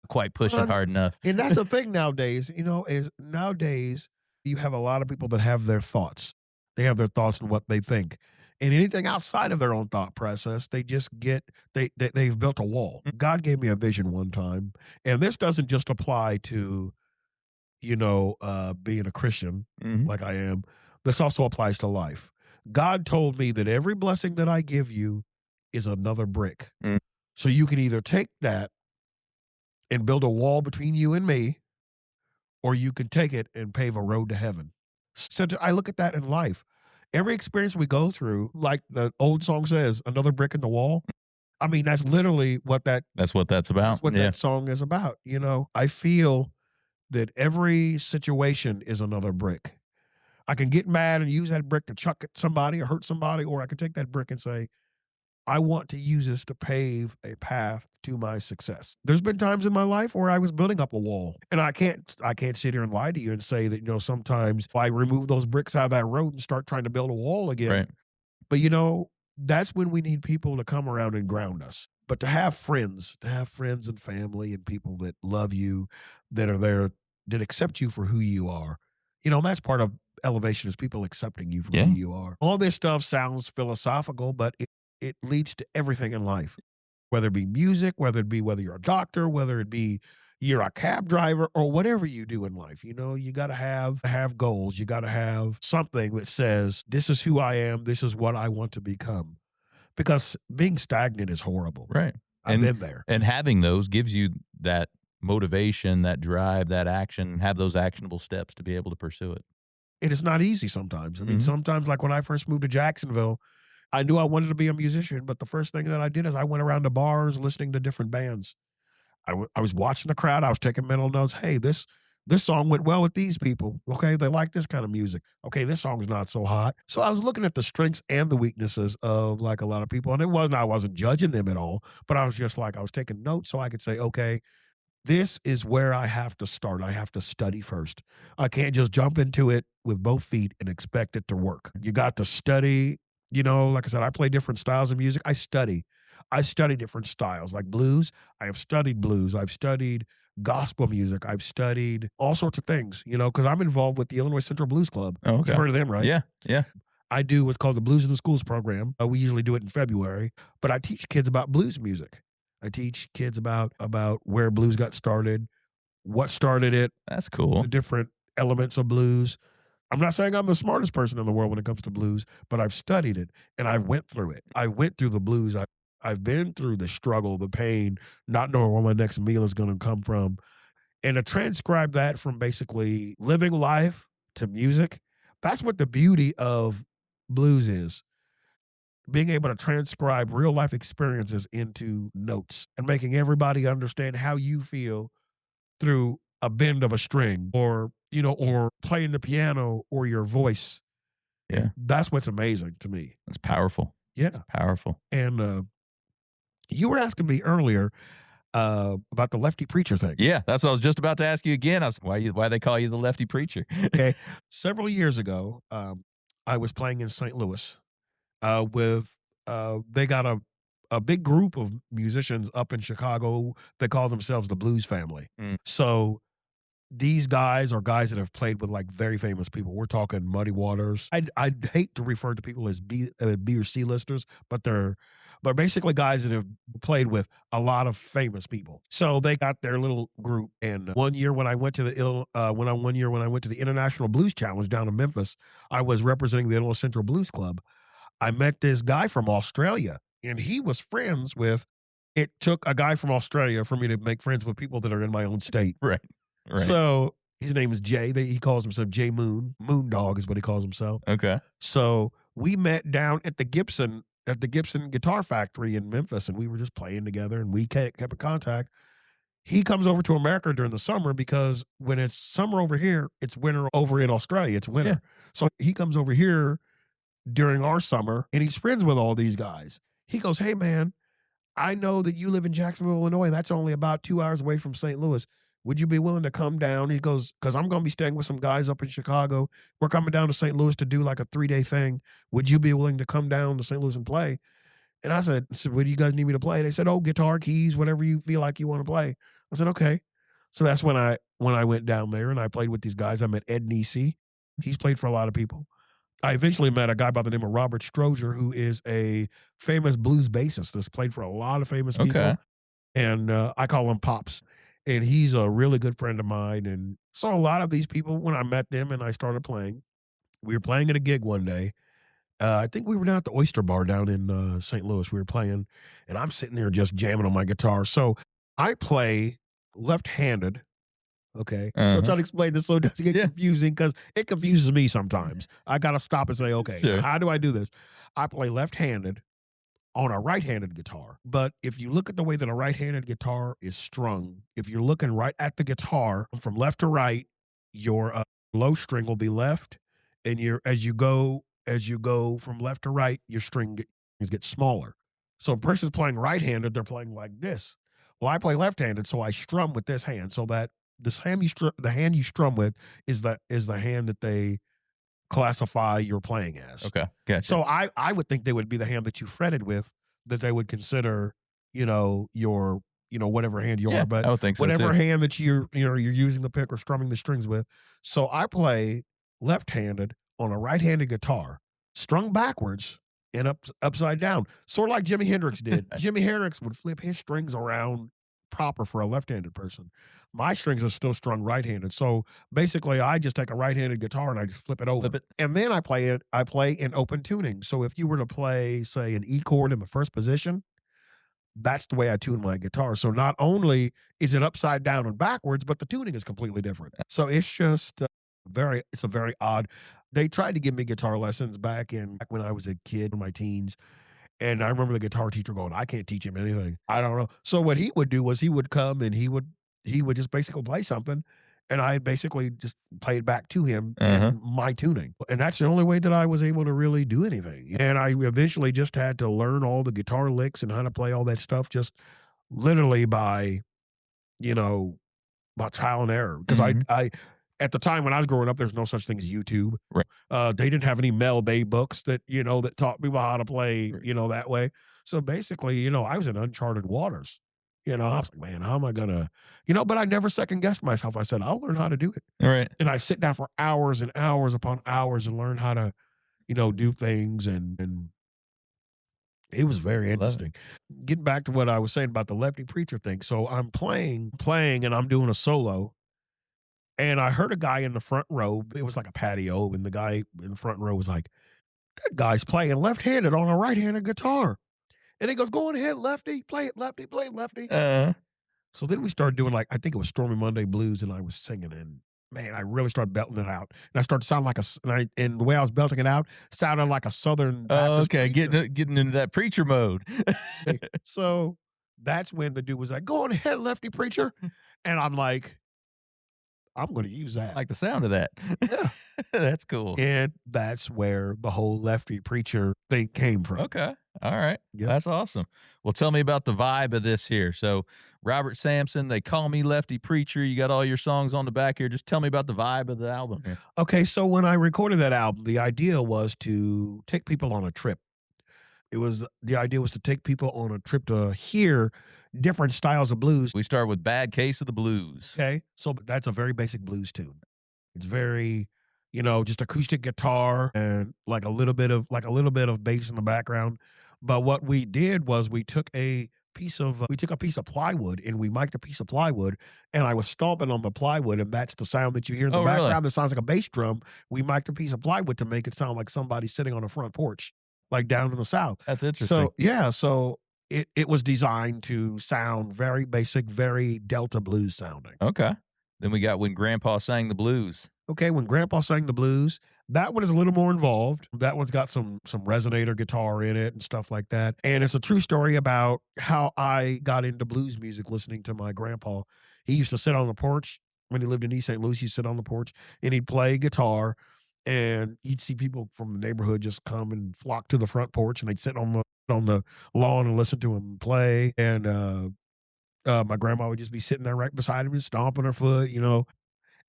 quite pushing hard enough. And that's the thing nowadays, you know, is nowadays you have a lot of people that have their thoughts. They have their thoughts and what they think. And anything outside of their own thought process, they just they've built a wall. God gave me a vision one time, and this doesn't just apply to, you know, being a Christian like I am. This also applies to life. God told me that every blessing that I give you is another brick. So you can either take that and build a wall between you and me, or you can take it and pave a road to heaven. So I look at that in life. Every experience we go through, like the old song says, another brick in the wall. I mean, that's literally what that's about. That's what that song is about. You know, I feel that every situation is another brick. I can get mad and use that brick to chuck at somebody or hurt somebody, or I can take that brick and say, I want to use this to pave a path to my success. There's been times in my life where I was building up a wall, and I can't sit here and lie to you and say that, you know, sometimes I remove those bricks out of that road and start trying to build a wall again. Right. But, you know, that's when we need people to come around and ground us. But to have friends and family and people that love you, that are there, that accept you for who you are, you know, that's part of elevation, is people accepting you for who you are. All this stuff sounds philosophical, but it leads to everything in life, whether it be music, whether you're a doctor, whether it be you're a cab driver, or whatever you do in life. You know, you got to have goals. You got to have something that says, this is who I am. This is what I want to become. Because being stagnant is horrible. Right. I've been there. And having those gives you that motivation, that drive, that action, have those actionable steps to be able to pursue it. It is not easy sometimes. I mean, sometimes, like when I first moved to Jacksonville, I knew I wanted to be a musician, but the first thing that I did is I went around to bars listening to different bands. I was watching the crowd. I was taking mental notes. Hey, this song went well with these people. Okay, they like this kind of music. Okay, this song's not so hot. So I was looking at the strengths and the weaknesses of, like, a lot of people. And I wasn't judging them at all, but I was just like, I was taking notes so I could say, okay, this is where I have to start. I have to study first. I can't just jump into it with both feet and expect it to work. You got to study. You know, like I said, I play different styles of music. I study different styles, like blues. I have studied blues. I've studied gospel music. I've studied all sorts of things, you know, because I'm involved with the Illinois Central Blues Club. Oh, okay. You've heard of them, right? Yeah. I do what's called the Blues in the Schools program. We usually do it in February, but I teach kids about blues music. I teach kids about where blues got started, what started it. That's cool. The different elements of blues. I'm not saying I'm the smartest person in the world when it comes to blues, but I've studied it and I went through it. I went through the blues. I've been through the struggle, the pain, not knowing where my next meal is going to come from. And to transcribe that from basically living life to music, that's what the beauty of blues is. Being able to transcribe real life experiences into notes and making everybody understand how you feel through a bend of a string or, or playing the piano or your voice. Yeah. And that's what's amazing to me. That's powerful. Yeah. Powerful. And you were asking me earlier about the lefty preacher thing. Yeah, that's what I was just about to ask you again. Why they call you the lefty preacher? Okay. Several years ago, I was playing in St. Louis with they got a big group of musicians up in Chicago. They call themselves the Blues Family. So these guys are guys that have played with like very famous people. We're talking Muddy Waters. I'd hate to refer to people as B or C listers, but they're basically guys that have played with a lot of famous people. So they got their little group. And one year when I went to the International Blues Challenge down in Memphis, I was representing the Illinois Central Blues Club. I met this guy from Australia, and he was friends with. It took a guy from Australia for me to make friends with people that are in my own state. Right. So his name is Jay. He calls himself Jay Moon. Moondog is what he calls himself. Okay. So we met down at the Gibson Guitar Factory in Memphis, and we were just playing together, and we kept in contact. He comes over to America during the summer because when it's summer over here, it's winter over in Australia. It's winter. Yeah. So he comes over here during our summer, and he's friends with all these guys. He goes, "Hey, man, I know that you live in Jacksonville, Illinois. That's only about 2 hours away from St. Louis. Would you be willing to come down?" He goes, "Because I'm going to be staying with some guys up in Chicago. We're coming down to St. Louis to do like a 3-day thing. Would you be willing to come down to St. Louis and play?" And I said, "What do you guys need me to play?" They said, "Oh, guitar, keys, whatever you feel like you want to play." I said, "Okay." So that's when I went down there and I played with these guys. I met Ed Nisi. He's played for a lot of people. I eventually met a guy by the name of Robert Strozier, who is a famous blues bassist that's played for a lot of famous people. And I call him Pops. And he's a really good friend of mine. And so a lot of these people, when I met them and I started playing, we were playing at a gig one day. I think we were down at the Oyster Bar down in St. Louis. We were playing, and I'm sitting there just jamming on my guitar. So I play left-handed. Okay. So I'm trying to explain this so it doesn't get confusing because it confuses me sometimes. I got to stop and say, okay, how do I do this? I play left-handed on a right-handed guitar. But if you look at the way that a right-handed guitar is strung, if you're looking right at the guitar from left to right, your low string will be left, and as you go from left to right, your strings get smaller. So if a person's playing right-handed, they're playing like this. Well, I play left-handed, so I strum with this hand, so that the hand you strum with is the hand that they classify your playing as. Okay, gotcha. So I would think they would be the hand that you fretted with, that they would consider, your whatever hand you are. But I would think so whatever too. hand that you're using the pick or strumming the strings with. So I play left-handed on a right-handed guitar, strung backwards and upside down, sort of like Jimi Hendrix did. Jimi Hendrix would flip his strings around proper for a left-handed person. My strings are still strung right-handed. So basically I just take a right-handed guitar and I just flip it over. And then I play in open tuning. So if you were to play, say, an E chord in the first position, that's the way I tune my guitar. So not only is it upside down and backwards, but the tuning is completely different. So it's just it's a very odd. They tried to give me guitar lessons back when I was a kid in my teens. And I remember the guitar teacher going, "I can't teach him anything. I don't know." So what he would do was he would come and he would just basically play something, and I basically just play it back to him in my tuning. And that's the only way that I was able to really do anything. And I eventually just had to learn all the guitar licks and how to play all that stuff just literally by trial and error. Because I at the time when I was growing up, there's no such thing as YouTube. Right. They didn't have any Mel Bay books that taught people how to play, that way. So basically, I was in uncharted waters. I was like, man, how am I gonna, but I never second guessed myself. I said, I'll learn how to do it. All right. And I sit down for hours and hours upon hours and learn how to, do things. And it was very interesting. Getting back to what I was saying about the lefty preacher thing. So I'm playing and I'm doing a solo. And I heard a guy in the front row. It was like a patio, and the guy in the front row was like, "That guy's playing left-handed on a right-handed guitar." And he goes, "Go on ahead, lefty, play it, lefty, play it, lefty." Uh, So then we started doing I think it was Stormy Monday Blues, and I was singing, and man, I really started belting it out. And I started sounding like and the way I was belting it out sounded like a Southern Baptist okay, preacher. getting into that preacher mode. So that's when the dude was like, "Go on ahead, lefty preacher." And I'm like, I'm going to use I that. like the sound of that. Yeah. That's cool. And that's where the whole lefty preacher thing came from. Okay. All right. Yep. That's awesome. Well, tell me about the vibe of this here. So, Robert Sampson, They Call Me Lefty Preacher. You got all your songs on the back here. Just tell me about the vibe of the album here. Okay, so when I recorded that album, the idea was to take people on a trip. The idea was to take people on a trip to hear different styles of blues. We start with Bad Case of the Blues. Okay, so that's a very basic blues tune. It's very, just acoustic guitar and like a little bit of bass in the background. But what we did was we took a piece of plywood, and we mic'd a piece of plywood, and I was stomping on the plywood, and that's the sound that you hear in the Oh, background. really? That sounds like a bass drum. We mic'd a piece of plywood to make it sound like somebody sitting on a front porch, like down in the South. That's interesting. So yeah, it was designed to sound very basic, very Delta blues sounding. Okay. Then we got When Grandpa Sang the Blues. Okay, When Grandpa Sang the Blues, that one is a little more involved. That one's got some resonator guitar in it and stuff like that. And it's a true story about how I got into blues music listening to my grandpa. He used to sit on the porch when he lived in East St. Louis. He'd sit on the porch and he'd play guitar, and you'd see people from the neighborhood just come and flock to the front porch, and they'd sit on the lawn and listen to him play. And my grandma would just be sitting there right beside him and stomping her foot,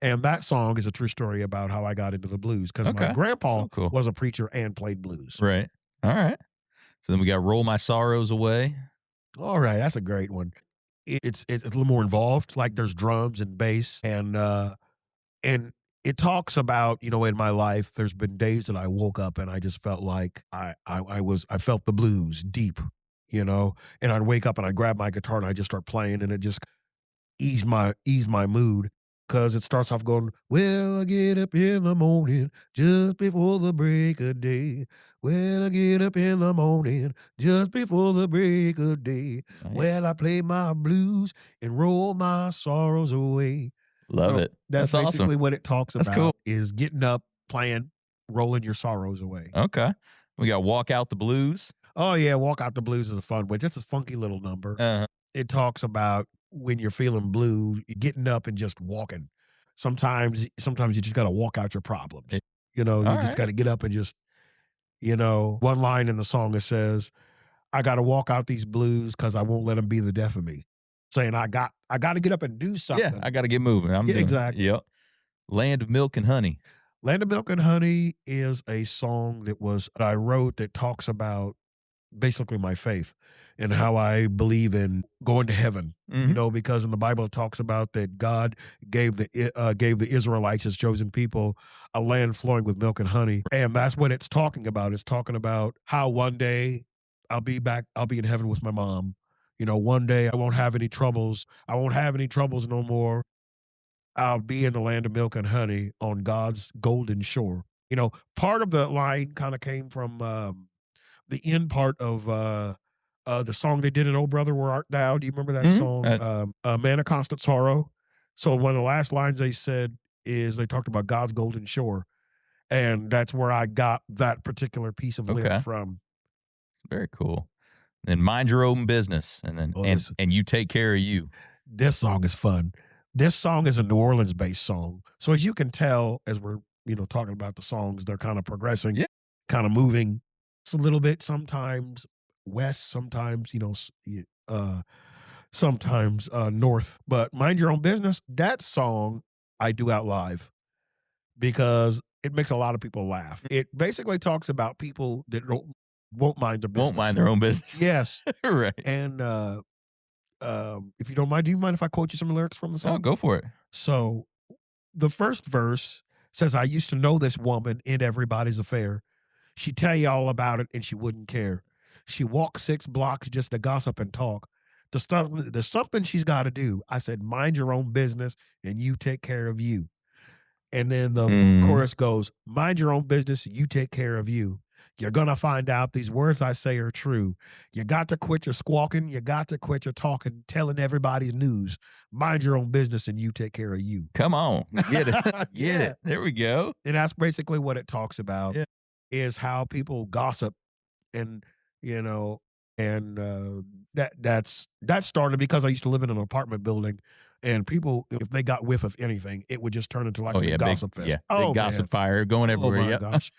And that song is a true story about how I got into the blues, because Okay. my grandpa So cool. was a preacher and played blues. Right. All right. So then we got Roll My Sorrows Away. All right, that's a great one. It's a little more involved. Like there's drums and bass, and it talks about, in my life, there's been days that I woke up and I just felt like I felt the blues deep, and I'd wake up and I'd grab my guitar and I'd just start playing, and it just ease my mood. Because it starts off going, "Well, I get up in the morning just before the break of day. Well, I get up in the morning just before the break of day. Nice. Well, I play my blues and roll my sorrows away." Love it. That's basically awesome. what it talks That's about, cool. is getting up, playing, rolling your sorrows away. Okay. We got Walk Out the Blues. Oh, yeah, Walk Out the Blues is a fun one. Just a funky little number. Uh-huh. It talks about when you're feeling blue, getting up and just walking. Sometimes you just got to walk out your problems. You just got to get up and just, one line in the song, it says, "I got to walk out these blues because I won't let them be the death of me." Saying I got to get up and do something. Yeah, I got to get moving. Exactly. Yep. Land of Milk and Honey. Land of Milk and Honey is a song that I wrote that talks about basically my faith and how I believe in going to heaven. Mhm. Because in the Bible it talks about that God gave the Israelites, his chosen people, a land flowing with milk and honey, and that's what it's talking about. It's talking about how one day I'll be in heaven with my mom. One day I won't have any troubles. I won't have any troubles no more. I'll be in the land of milk and honey on God's golden shore. Part of the line kind of came from the end part of the song they did in "Oh Brother, Where Art Thou?" Do you remember that song? "Man of Constant Sorrow." So one of the last lines they said is they talked about God's golden shore, and that's where I got that particular piece of lyric from. Very cool. Then Mind Your Own Business, and then and You Take Care of You. This song is fun. This song is a New Orleans-based song. So as you can tell, as we're talking about the songs, they're kind of progressing, kind of moving. It's a little bit sometimes west, sometimes sometimes north. But Mind Your Own Business, that song I do out live because it makes a lot of people laugh. It basically talks about people that won't mind their business. Won't mind their own business. Yes. Right. And if you don't mind, do you mind if I quote you some lyrics from the song? Oh, go for it. So the first verse says, "I used to know this woman in everybody's affair. She'd tell you all about it and she wouldn't care. She walked 6 blocks just to gossip and talk. There's something she's got to do. I said, mind your own business and you take care of you. And then the chorus goes, mind your own business, you take care of you. You're going to find out these words I say are true. You got to quit your squawking. You got to quit your talking, telling everybody's news. Mind your own business and you take care of you. Come on. Get it. Get it. There we go. And that's basically what it talks about, is how people gossip. And, that started because I used to live in an apartment building, and people, if they got whiff of anything, it would just turn into like a gossip fest. Big gossip fire going everywhere. Oh my gosh.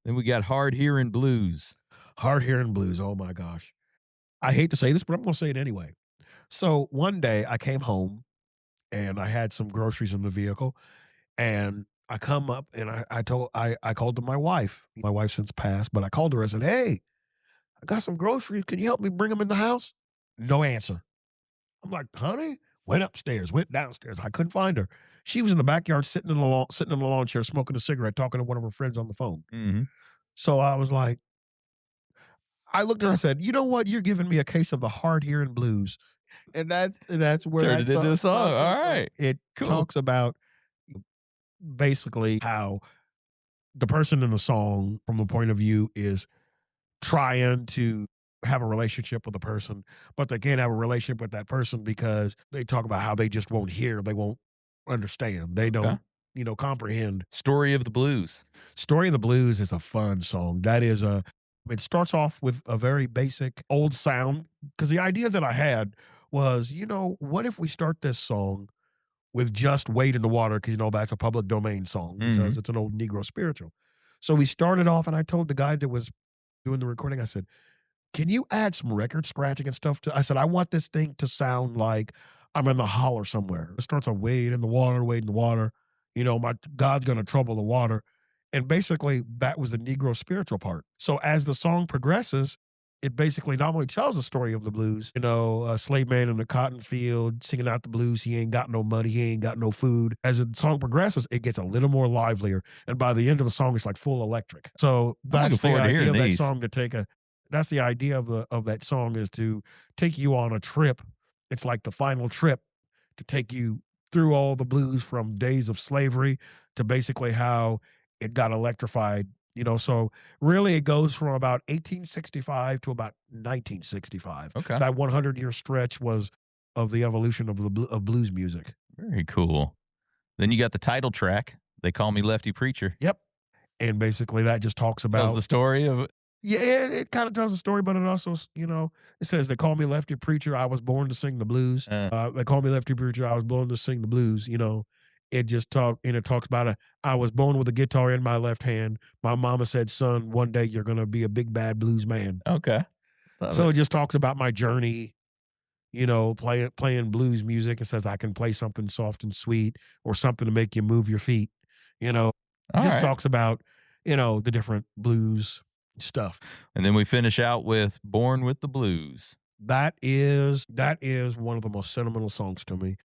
Then we got hard hearing blues. Hard hearing blues. Oh my gosh. I hate to say this, but I'm going to say it anyway. So one day I came home and I had some groceries in the vehicle, and I come up and I called to my wife. My wife since passed, but I called her. I said, hey, I got some groceries. Can you help me bring them in the house? No answer. I'm like, honey? Went upstairs, went downstairs. I couldn't find her. She was in the backyard sitting in the lawn chair, smoking a cigarette, talking to one of her friends on the phone. Mm-hmm. So I was like, I looked at her, I said, you know what? You're giving me a case of the hard hearing blues. And that's where turned it into a song. All right. It talks about basically how the person in the song, from the point of view, is trying to have a relationship with a person, but they can't have a relationship with that person because they talk about how they just won't hear, they won't understand, they don't comprehend. Story of the Blues. Story of the Blues is a fun song. It starts off with a very basic old sound, because the idea that I had was, what if we start this song with just Wade in the Water, because that's a public domain song, because it's an old Negro spiritual. So we started off, and I told the guy that was doing the recording, I said, can you add some record scratching and stuff I said, I want this thing to sound like I'm in the holler somewhere. It starts on Wade in the water, Wade in the water. My God's going to trouble the water. And basically that was the Negro spiritual part. So as the song progresses, it basically not only tells the story of the blues, a slave man in the cotton field singing out the blues. He ain't got no money. He ain't got no food. As the song progresses, it gets a little more livelier. And by the end of the song, it's like full electric. So that's the idea of that song, that's the idea of that song, is to take you on a trip. It's like the final trip to take you through all the blues from days of slavery to basically how it got electrified. So really it goes from about 1865 to about 1965. Okay. That 100-year stretch was of the evolution of blues music. Very cool. Then you got the title track, They Call Me Lefty Preacher. Yep. And basically that just talks about tells the story of it. Yeah, it kind of tells the story, but it also, it says, they call me Lefty Preacher. I was born to sing the blues. They call me Lefty Preacher. I was born to sing the blues. It just talks about I was born with a guitar in my left hand. My mama said, son, one day you're going to be a big bad blues man. Okay. It just talks about my journey, playing blues music. It says I can play something soft and sweet or something to make you move your feet. Talks about, the different blues stuff. And then we finish out with Born with the Blues. That is one of the most sentimental songs to me.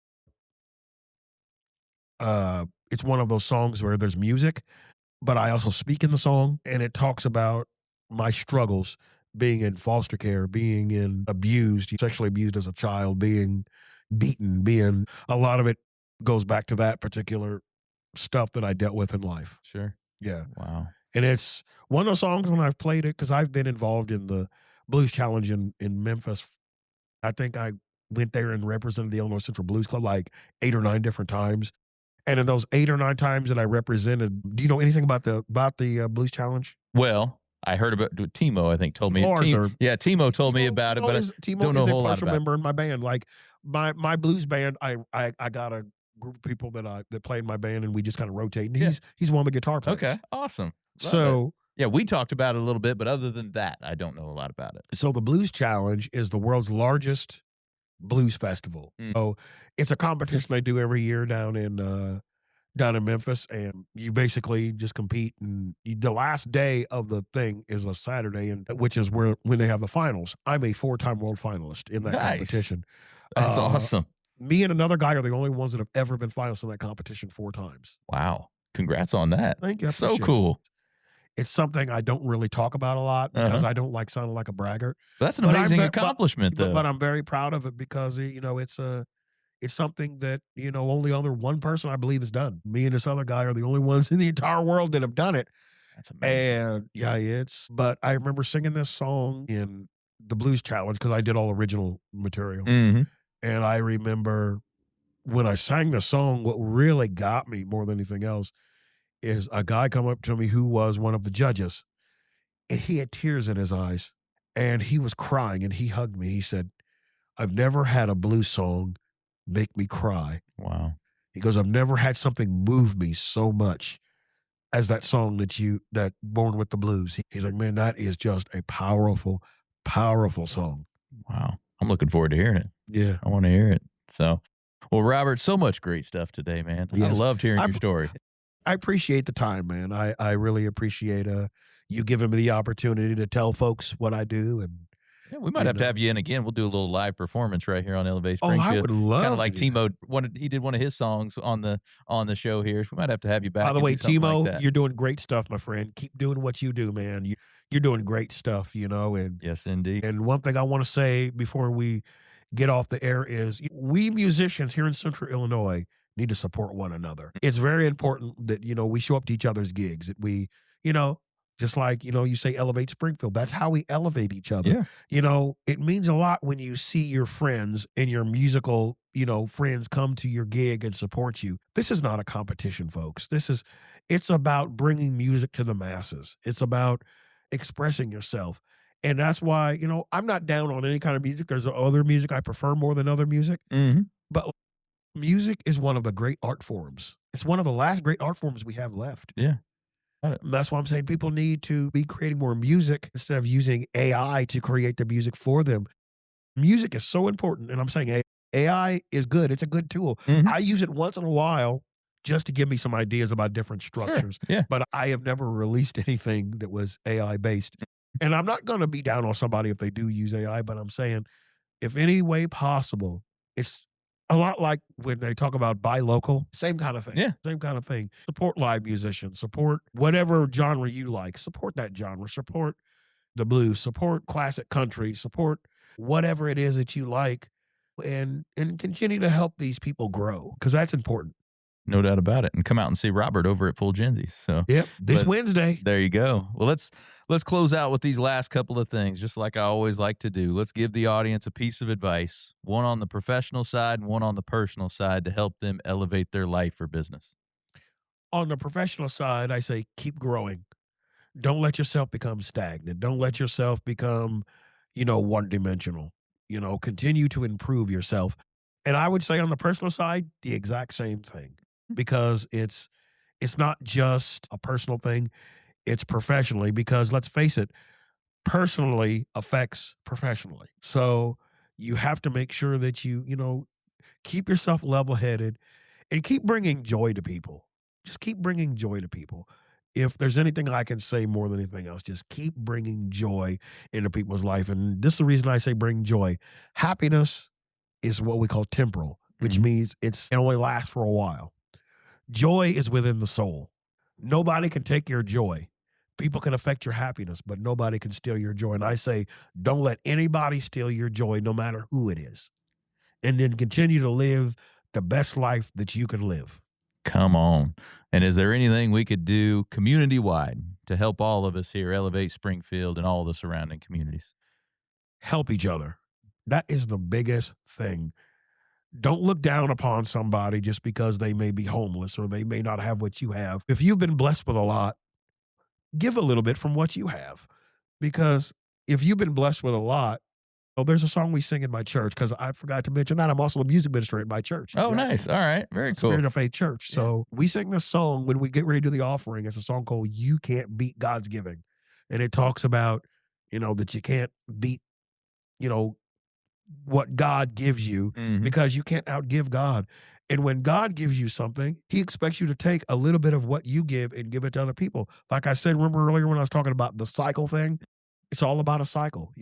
It's one of those songs where there's music, but I also speak in the song, and it talks about my struggles being in foster care, being sexually abused as a child, being beaten, a lot of it goes back to that particular stuff that I dealt with in life. Sure. Yeah. Wow. And it's one of those songs when I've played it, because I've been involved in the Blues Challenge in Memphis. I think I went there and represented the Illinois Central Blues Club like 8 or 9 different times. And in those 8 or 9 times that I represented, do you know anything about the Blues Challenge? Well, I heard about Timo, I think, told me. Timo told me about it, but I don't know a whole lot about it. Timo is a member in my band. Like my blues band, I got a group of people that play in my band, and we just kind of rotate. And he's one of the guitar players. Okay, awesome. Love it. We talked about it a little bit, but other than that, I don't know a lot about it. So the Blues Challenge is the world's largest blues festival. So it's a competition they do every year down in Memphis, and you basically just compete. And the last day of the thing is a Saturday, and which is when they have the finals. I'm a 4-time world finalist in that competition. That's awesome. Me and another guy are the only ones that have ever been finalists in that competition 4 times. Wow. Congrats on that. Thank you. So cool. It's something I don't really talk about a lot because I don't like sounding like a braggart. That's an amazing accomplishment, though. But I'm very proud of it because, it's It's something that, only other one person I believe has done. Me and this other guy are the only ones in the entire world that have done it. That's amazing. And yeah, but I remember singing this song in the Blues Challenge because I did all original material. Mm-hmm. And I remember when I sang the song, what really got me more than anything else is a guy come up to me who was one of the judges, and he had tears in his eyes, and he was crying, and he hugged me. He said, "I've never had a blues song make me cry." Wow. He goes, "I've never had something move me so much as that song that Born with the Blues." He's like, "Man, that is just a powerful, powerful song." Wow. I'm looking forward to hearing it. Yeah. I want to hear it. So, well, Robert, so much great stuff today, man. I Yes. loved hearing your story. I appreciate the time, man. I really appreciate you giving me the opportunity to tell folks what I do. And Yeah, we might have to have you in again. We'll do a little live performance right here on Elevate I Springfield. would love Kind of like to do Timo he did one of his songs on the show here. So we might have to have you back. By the and way, do something Timo, like that. you're doing great stuff, my friend. Keep doing what you do, man. You're doing great stuff, and Yes, indeed. and one thing I want to say before we get off the air is we musicians here in Central Illinois need to support one another. It's very important that, we show up to each other's gigs, that we, just like, you say Elevate Springfield. That's how we elevate each other. Yeah. It means a lot when you see your friends and your musical, friends come to your gig and support you. This is not a competition, folks. It's about bringing music to the masses. It's about expressing yourself. And that's why, I'm not down on any kind of music. There's other music I prefer more than other music. Mm-hmm. But music is one of the great art forms. It's one of the last great art forms we have left. Yeah. And that's why I'm saying people need to be creating more music instead of using AI to create the music for them. Music is so important. And I'm saying AI is good. It's a good tool. Mm-hmm. I use it once in a while just to give me some ideas about different structures. Sure. Yeah. But I have never released anything that was AI based. And I'm not going to be down on somebody if they do use AI, but I'm saying if any way possible, it's a lot like when they talk about buy local, same kind of thing. Yeah. Same kind of thing. Support live musicians, support whatever genre you like, support that genre, support the blues, support classic country, support whatever it is that you like, and continue to help these people grow, because that's important. No doubt about it. And come out and see Robert over at Full Gensies. So yep, this Wednesday. There you go. Well, let's close out with these last couple of things, just like I always like to do. Let's give the audience a piece of advice, one on the professional side and one on the personal side, to help them elevate their life or business. On the professional side, I say keep growing. Don't let yourself become stagnant. Don't let yourself become, one-dimensional. Continue to improve yourself. And I would say on the personal side, the exact same thing, because it's not just a personal thing, it's professionally, because let's face it, personally affects professionally. So you have to make sure that you keep yourself level-headed and keep bringing joy to people. Just keep bringing joy to people. If there's anything I can say more than anything else, just keep bringing joy into people's life. And this is the reason I say bring joy. Happiness is what we call temporal, which means it only lasts for a while. Joy is within the soul. Nobody can take your joy. People can affect your happiness, but nobody can steal your joy. And I say, don't let anybody steal your joy, no matter who it is. And then continue to live the best life that you can live. Come on. And is there anything we could do community-wide to help all of us here elevate Springfield and all the surrounding communities? Help each other. That is the biggest thing. Don't look down upon somebody just because they may be homeless or they may not have what you have. If you've been blessed with a lot, give a little bit from what you have. Because if you've been blessed with a lot, there's a song we sing in my church, because I forgot to mention that I'm also a music minister at my church. Oh, nice. All right. Very cool. Spirit of Faith Church. So we sing this song when we get ready to do the offering. It's a song called You Can't Beat God's Giving. And it talks about, that you can't beat, what God gives you, because you can't outgive God. And when God gives you something, he expects you to take a little bit of what you give and give it to other people. Like I said, remember earlier when I was talking about the cycle thing? It's all about a cycle.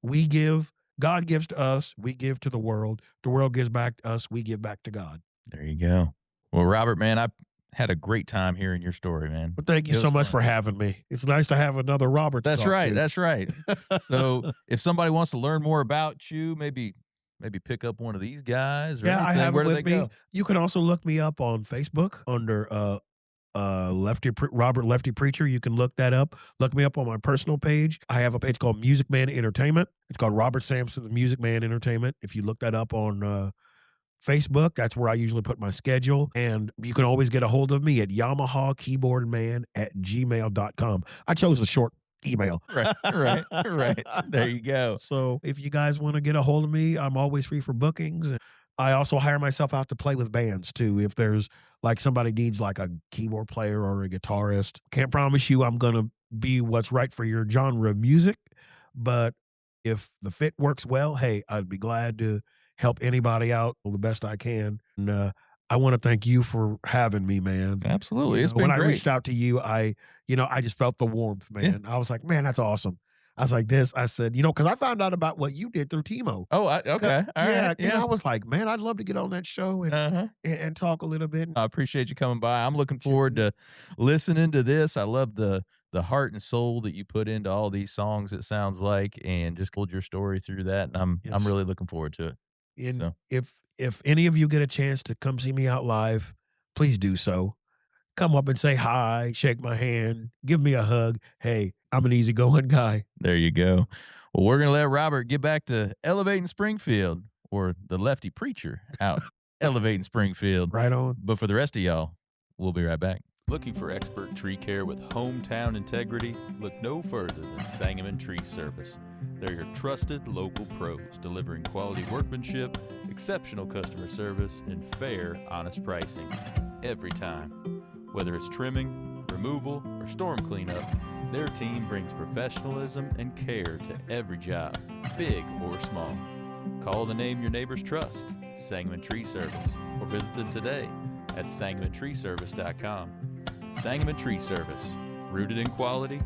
We give, God gives to us, we give to the world gives back to us, we give back to God. There you go. Well, Robert, man, I had a great time hearing your story, man. Well, thank you so much for having me. It's nice to have another Robert to That's talk right. to. That's right. So if somebody wants to learn more about you, maybe maybe pick up one of these guys or Yeah, I anything, have where it do with they me. go? You can also look me up on Facebook under Robert Lefty Preacher. You can look that up. Look me up on my personal page. I have a page called Music Man Entertainment. It's called Robert Sampson's Music Man Entertainment. If you look that up on Facebook, that's where I usually put my schedule. And you can always get a hold of me at YamahaKeyboardMan@gmail.com. I chose the short email. Right. There you go. So if you guys want to get a hold of me, I'm always free for bookings. I also hire myself out to play with bands too. If there's like somebody needs like a keyboard player or a guitarist, can't promise you I'm going to be what's right for your genre of music. But if the fit works well, hey, I'd be glad to help anybody out the best I can. And I want to thank you for having me, man. Absolutely. It's When been I great. reached out to you, I just felt the warmth, man. I was like, man, that's awesome. I was like I said, because I found out about what you did through Timo. Oh, okay. All right. And I was like, man, I'd love to get on that show and talk a little bit. I appreciate you coming by. I'm looking forward to listening to this. I love the heart and soul that you put into all these songs, it sounds like, and just told your story through that. And I'm really looking forward to it. And So. if any of you get a chance to come see me out live, please do so. Come up and say hi, shake my hand, give me a hug. Hey, I'm an easygoing guy. There you go. Well, we're going to let Robert get back to elevating Springfield, or the Lefty Preacher out elevating Springfield. Right on. But for the rest of y'all, we'll be right back. Looking for expert tree care with hometown integrity? Look no further than Sangamon Tree Service. They're your trusted local pros, delivering quality workmanship, exceptional customer service, and fair, honest pricing every time. Whether it's trimming, removal, or storm cleanup, their team brings professionalism and care to every job, big or small. Call the name your neighbors trust, Sangamon Tree Service, or visit them today at sangamontreeservice.com. Sangamon Tree Service, rooted in quality,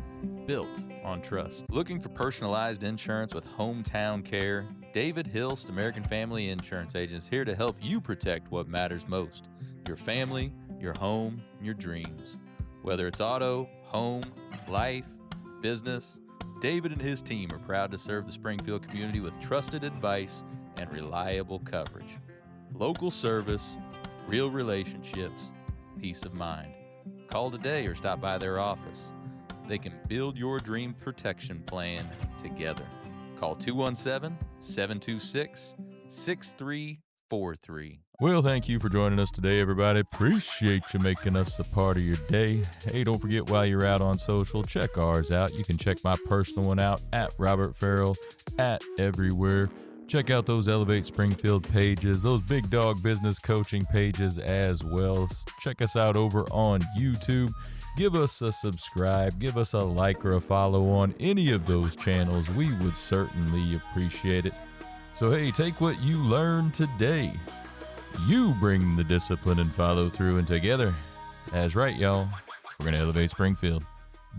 built on trust. Looking for personalized insurance with hometown care? David Hilst American Family Insurance Agents here to help you protect what matters most: your family, your home, and your dreams. Whether it's auto, home, life, business, David and his team are proud to serve the Springfield community with trusted advice and reliable coverage. Local service, real relationships, peace of mind. Call today or stop by their office. They can build your dream protection plan together. Call 217-726-6343. Well, thank you for joining us today, everybody. Appreciate you making us a part of your day. Hey, don't forget, while you're out on social, check ours out. You can check my personal one out at Robert Farrell @everywhere. Check out those Elevate Springfield pages, those Big Dog Business Coaching pages as well. Check us out over on YouTube. Give us a subscribe, give us a like or a follow on any of those channels. We would certainly appreciate it. So hey, take what you learned today. You bring the discipline and follow through, and together, that's right, y'all, we're going to elevate Springfield.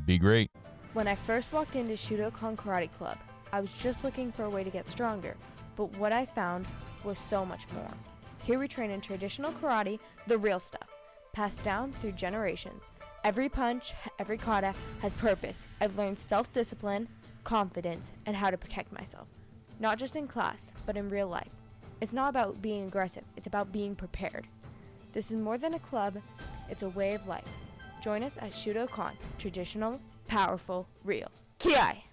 Be great. When I first walked into Shudokan Karate Club, I was just looking for a way to get stronger, but what I found was so much more. Here we train in traditional karate, the real stuff, passed down through generations. Every punch, every kata has purpose. I've learned self-discipline, confidence, and how to protect myself. Not just in class, but in real life. It's not about being aggressive, it's about being prepared. This is more than a club, it's a way of life. Join us at Shudokan, traditional, powerful, real. Ki-ai!